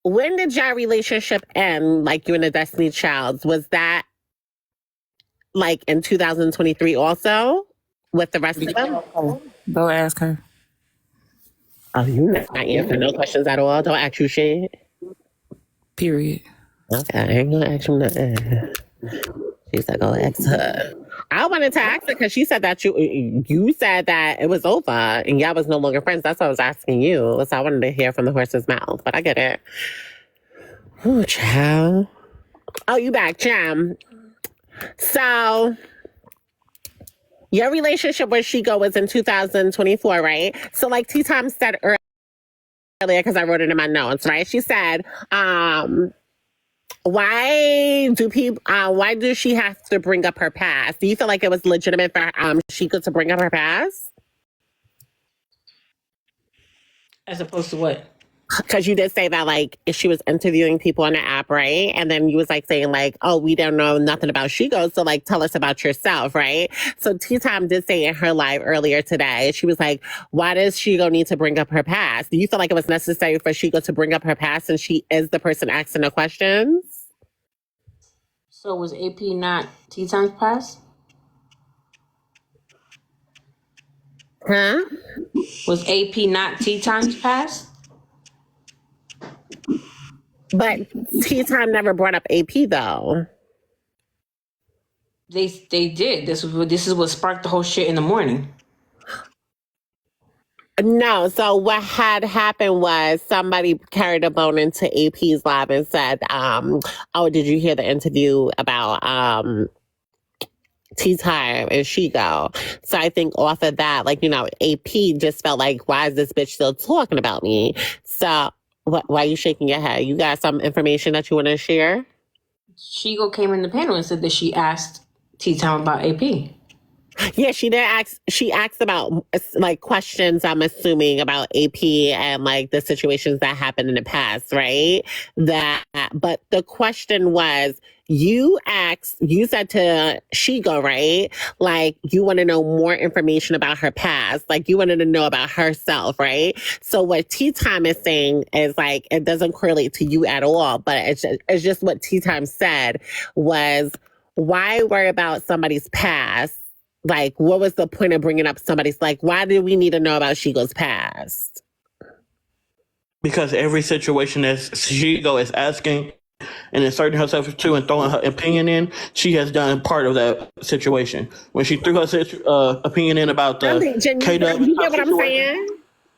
when did your relationship end, like you and the Destiny Childs? Was that, like, in 2023 also? With the rest of them? Go ask her. Oh, you not answering no questions at all? Don't ask you shit? Period. Okay, I ain't gonna ask you nothing. She's like, go ask her. I wanted to ask her because she said that you said that it was over and y'all was no longer friends. That's why I was asking you. So I wanted to hear from the horse's mouth, but I get it. Oh, child. Oh, you back, Jam. So your relationship with Chico was in 2024, right? So like T-Tom said earlier, because I wrote it in my notes, right? She said, why do she have to bring up her past? Do you feel like it was legitimate for Chico to bring up her past? As opposed to what? Because you did say that, like, if she was interviewing people on the app, right? And then you was, like, saying, like, oh, we don't know nothing about Chico, so, like, tell us about yourself, right? So T-Tom did say in her live earlier today, she was like, why does Chico need to bring up her past? Do you feel like it was necessary for Chico to bring up her past since she is the person asking the questions? So was AP not Tea Time's pass? Huh? Was AP not Tea Time's pass? But Tea Time never brought up AP though. They did. This is what sparked the whole shit in the morning. No, so what had happened was somebody carried a bone into AP's lab and said, oh, did you hear the interview about Tea Time and She Go? So I think off of that, like, AP just felt like, why is this bitch still talking about me? So why are you shaking your head? You got some information that you want to share? Shigo came in the panel and said that she asked Tea Time about AP. Yeah, she did ask. She asked about like questions. I'm assuming about AP and like the situations that happened in the past, right? But the question was, you said to Shigo, right? Like you want to know more information about her past, like you wanted to know about herself, right? So what Tea Time is saying is like it doesn't correlate to you at all, but it's just what Tea Time said was, why worry about somebody's past? Like, what was the point of bringing up somebody's, like, why do we need to know about Shigo's past? Because every situation that Shigo is asking and inserting herself to and throwing her opinion in, she has done part of that situation. When she threw her opinion in about the K-Dub you get what I'm saying?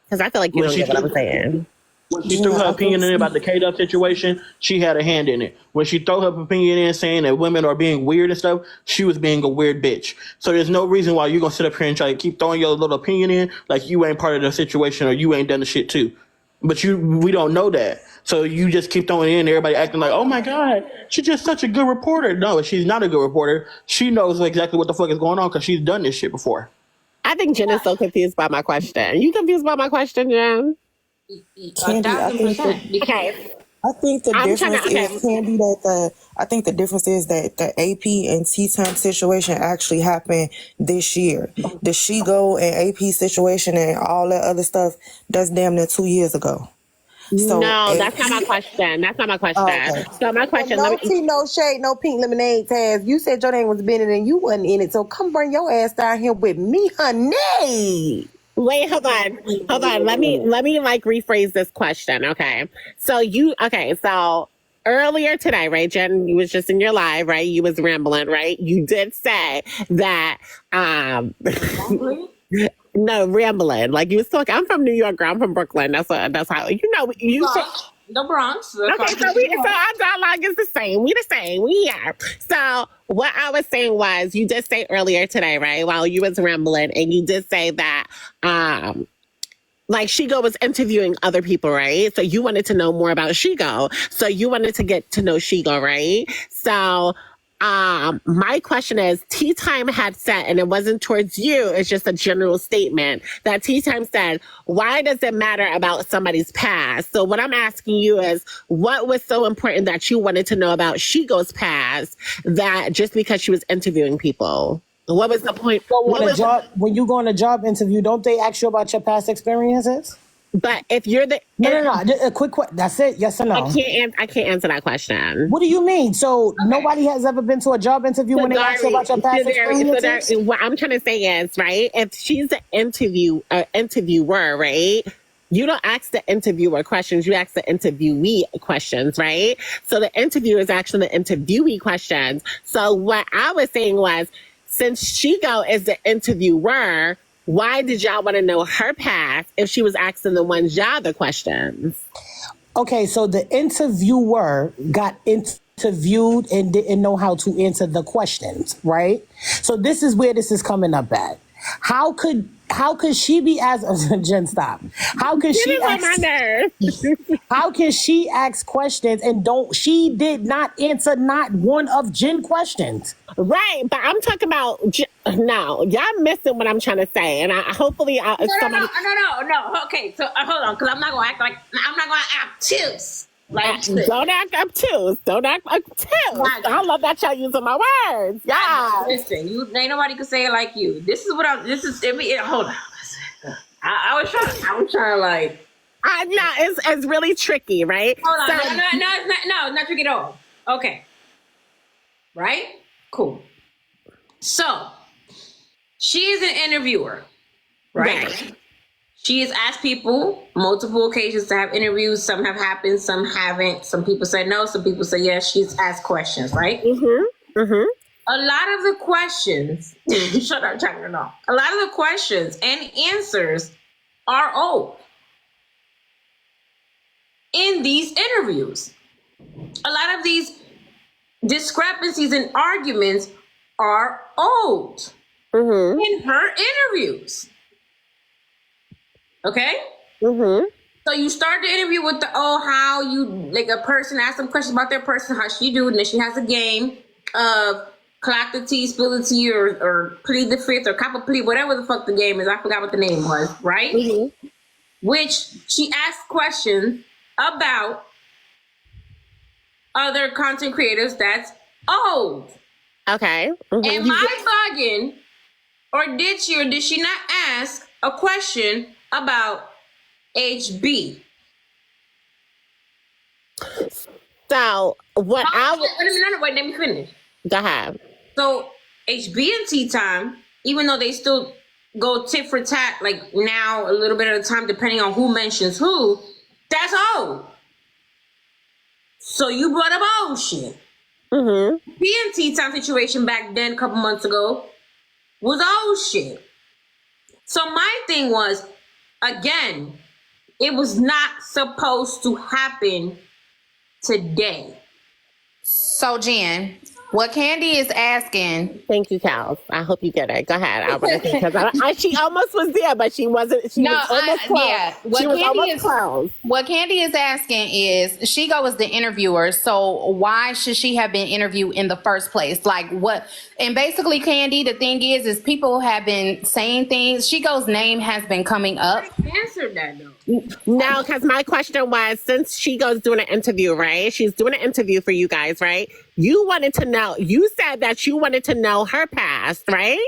Because I feel like you don't get what I'm saying. When she threw her opinion in about the K-Dub situation, she had a hand in it. When she threw her opinion in saying that women are being weird and stuff, she was being a weird bitch. So there's no reason why you're going to sit up here and try to keep throwing your little opinion in like you ain't part of the situation or you ain't done the shit too. But we don't know that. So you just keep throwing it in, everybody acting like, oh my God, she's just such a good reporter. No, she's not a good reporter. She knows exactly what the fuck is going on because she's done this shit before. I think Jen is so confused by my question. You confused by my question, Jen? Candy, I think the difference is, Candy, I think the difference is that the AP and Tea Time situation actually happened this year. The Shigo and AP situation and all that other stuff, that's damn near 2 years ago. So no, that's not my question. That's not my question. Okay. So my question, no tea, no shade, no pink lemonade task. You said your name was Bennett and you wasn't in it. So come bring your ass down here with me, honey. Wait, hold on. Let me like rephrase this question. Okay. So earlier today, right, Jen, you was just in your live, right? You was rambling, right? You did say that no, rambling. Like you was talking. I'm from New York, girl. I'm from Brooklyn. That's how you say. The Bronx. Okay, so our dialogue is the same. We the same. We are. So what I was saying was, you did say earlier today, right, while you was rambling, and you did say that like Shigo was interviewing other people, right? So you wanted to know more about Shigo. So you wanted to get to know Shigo, right? So my question is, Tea Time had said, and it wasn't towards you, it's just a general statement, that Tea Time said, why does it matter about somebody's past? So what I'm asking you is, what was so important that you wanted to know about Shigo's past, that just because she was interviewing people? What was the point? So when you go on a job interview, don't they ask you about your past experiences? But if you're the no, a quick question. That's it. Yes or no? I can't answer that question. What do you mean? So nobody has ever been to a job interview when they ask you about your past experiences? What I'm trying to say is, right, if she's an interviewer, right, you don't ask the interviewer questions, you ask the interviewee questions, right? So the interviewer is actually the interviewee questions. So what I was saying was, since Shigo is the interviewer, why did y'all want to know her past if she was asking the ones y'all the questions? Okay, so the interviewer got interviewed and didn't know how to answer the questions, right? So this is where this is coming up at. How could she be Jen, stop. How can she ask questions and she did not answer not one of Jen's questions? Right, but I'm talking about no, y'all missing what I'm trying to say, and hopefully no. Okay, so hold on, because I'm not gonna act obtuse. Like, don't act obtuse. Don't act obtuse. I love that y'all using my words. Yeah. Listen, ain't nobody can say it like you. Hold on. I was trying like. No, it's really tricky, right? Hold on. No, it's not tricky at all. Okay. right? Cool. So she is an interviewer, right? She has asked people multiple occasions to have interviews. Some have happened, some haven't. Some people say no, some people say yes. She's asked questions, right? Mm-hmm. Mm-hmm. A lot of the questions, shut up, check it off. A lot of the questions and answers are old in these interviews. A lot of these discrepancies and arguments are old in her interviews. Okay? Mm-hmm. So you start the interview with how you, like a person asks some questions about their person, how she do, and then she has a game of clock the tea, spill the tea, or plead the fifth, or cop a plea, whatever the fuck the game is. I forgot what the name was, right? Mm-hmm. Which she asked questions about other content creators that's old. Okay. Mm-hmm. Am I bugging, or did she not ask a question about HB? So what Wait, let me finish. Go ahead. So HB and Tea Time, even though they still go tit for tat, like now a little bit at a time, depending on who mentions who, that's old. So you brought up old shit. Mm-hmm. B and Tea Time situation back then, a couple months ago, was old shit. So my thing was, again, it was not supposed to happen today. So, Jen, what Candy is asking. Thank you, Cal. I hope you get it. Go ahead. She almost was there, but she wasn't. She was almost close. Yeah. What Candy is asking is, she goes the interviewer. So why should she have been interviewed in the first place? Like what? And basically, Candy, the thing is people have been saying things. She goes name has been coming up. I answered that though. No, because my question was, since she goes doing an interview, right? She's doing an interview for you guys, right? You wanted to know, you said that you wanted to know her past, right?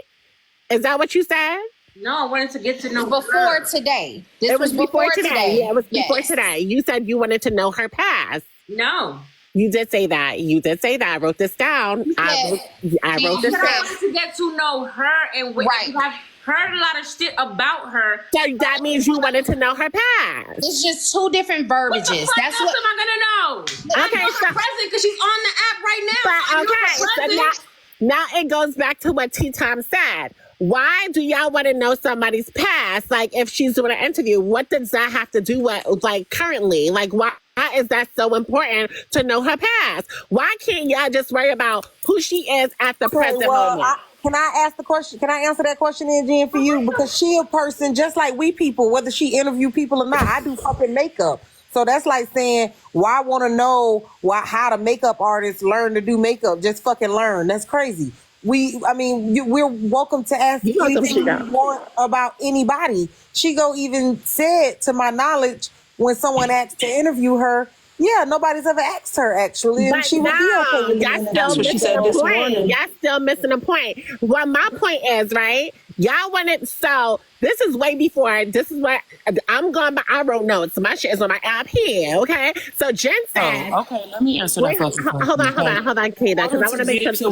Is that what you said? No, I wanted to get to know before today. It was before today. Yeah, it was before today. You said you wanted to know her past. No. You did say that. You did say that. I wrote this down. I wrote this down. I wanted to get to know her and I've heard a lot of shit about her. So that means you wanted to know her past. It's just two different verbiages. What the fuck That's else what am I gonna know? Okay, so present because she's on the app right now. But okay, so now it goes back to what Tea Time said. Why do y'all want to know somebody's past? Like, if she's doing an interview, what does that have to do with, like, currently? Like, why is that so important to know her past? Why can't y'all just worry about who she is at the present moment? Can I ask the question? Can I answer that question then, Jen, for you? Because she a person just like we people, whether she interview people or not. I do fucking makeup. So that's like saying, why want to know how the makeup artists learn to do makeup? Just fucking learn. That's crazy. We're welcome to ask anything you want about anybody. She even said, to my knowledge, when someone asked to interview her, yeah, nobody's ever asked her actually, and she would be okay with y'all still missing a point. Y'all still missing a point. Well, my point is, right? Y'all wanted, so this is way before, this is what I'm going by. I wrote notes. My shit is on my app here, okay? So Jen said, okay, let me answer that first. Hold on, Kida, because I want to make sure.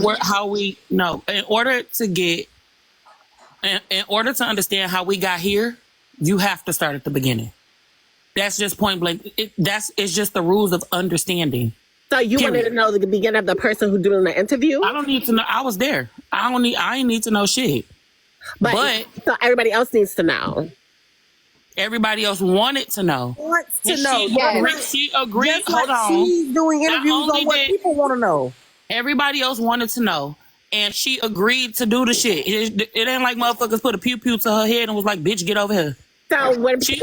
In order to understand how we got here, you have to start at the beginning. That's just point blank. It's just the rules of understanding. So you wanted to know the beginning of the person who's doing the interview? I don't need to know. I was there. I ain't need to know shit. But so everybody else needs to know. Everybody else wanted to know. Wants to know. She agreed. Just Hold like on. She's doing interviews on what people want to know. Everybody else wanted to know. And she agreed to do the shit. It ain't like motherfuckers put a pew-pew to her head and was like, bitch, get over here. So when she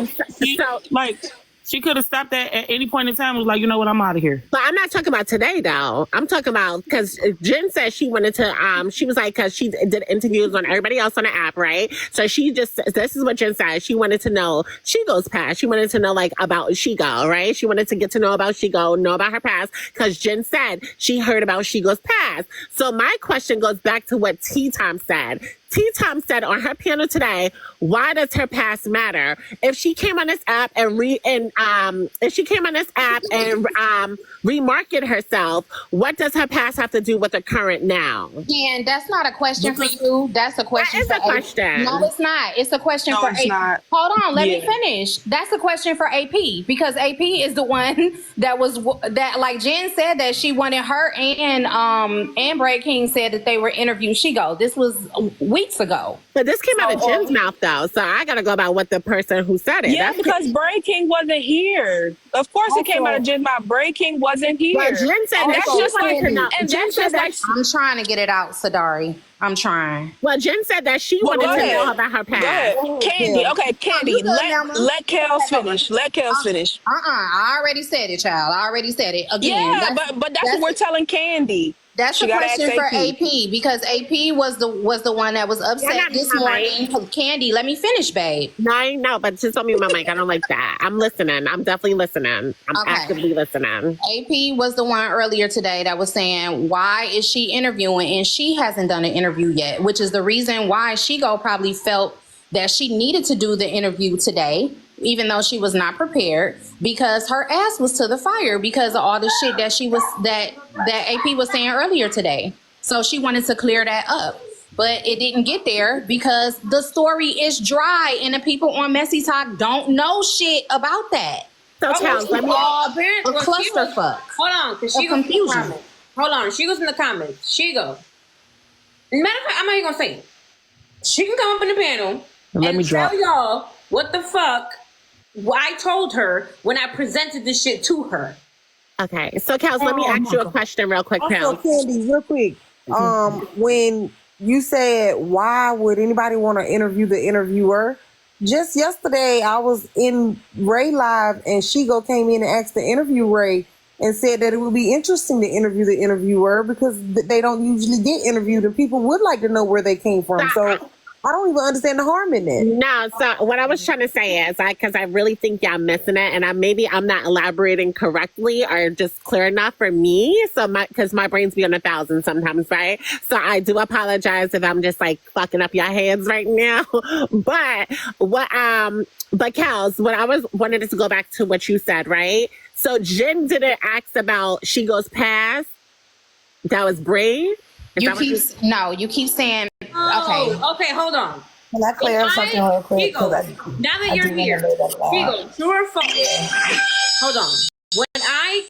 could have stopped that at any point in time and was like, you know what, I'm out of here. But I'm not talking about today, though. I'm talking about, because Jen said she wanted to, she was like, because she did interviews on everybody else on the app, right? So this is what Jen said. She wanted to know Shigo's past. She wanted to know, like, about Shigo, right? She wanted to get to know about Shigo, know about her past, because Jen said she heard about Shigo's past. So my question goes back to what Tea Time said. T Tom said on her panel today, why does her past matter? If she came on this app and remarket herself, what does her past have to do with the current now? And that's not a question for you. That's a question That is for a question. No, it's not. It's a question No, for it's AP. not. Hold on, let me Yeah. finish. That's a question for AP because AP is the one that like Jen said that she wanted her and Brad King said that they were interviewing Shigo. This was weeks ago. But this came out of Jen's mouth, though, so I gotta go about what the person who said it. Yeah, because Breaking wasn't here. Of course, it came out of Jen's mouth. Breaking wasn't here. But Jen said that she wanted to know. And Jen said that I'm trying to get it out, Sadari. I'm trying. Well, Jen said that she wanted to know about her past. Go ahead. Candy. Okay, Candy. Let Kels finish. Let Kels finish. I already said it, child. I already said it. Again. Yeah, but that's what we're telling Candy. That's a question for AP because AP was the one that was upset this morning. Candy, let me finish, babe. No, I know, but just on me, my mic. I don't like that. I'm listening. I'm definitely listening. I'm actively listening. AP was the one earlier today that was saying, why is she interviewing? And she hasn't done an interview yet, which is the reason why Shigo probably felt that she needed to do the interview today, even though she was not prepared, because her ass was to the fire because of all the shit that AP was saying earlier today. So she wanted to clear that up. But it didn't get there because the story is dry and the people on Messy Talk don't know shit about that. So Charles, let me a clusterfuck. Hold on, because she goes in the comments. Hold on, she goes in the comments. She goes. Matter of fact, I'm not even gonna say it. She can come up in the panel and tell y'all what the fuck I told her when I presented this shit to her. Okay, so Kels, let me ask you a question real quick, Also, Kels. Candy, real quick. When you said why would anybody want to interview the interviewer? Just yesterday, I was in Ray Live and Shigo came in and asked to interview Ray and said that it would be interesting to interview the interviewer because they don't usually get interviewed and people would like to know where they came from. So I don't even understand the harm in that. No, so what I was trying to say is, because I really think y'all missing it, and I'm not elaborating correctly or just clear enough for me. So because my brain's be on 1,000 sometimes, right? So I do apologize if I'm just like fucking up your heads right now. But Kels, what I wanted to go back to what you said, right? So Jen didn't ask about Shigo's past. That was brave. You keep saying. Okay, hold on. Can I clear something real quick? Now that you're here, Figo, true or false? Hold on. When I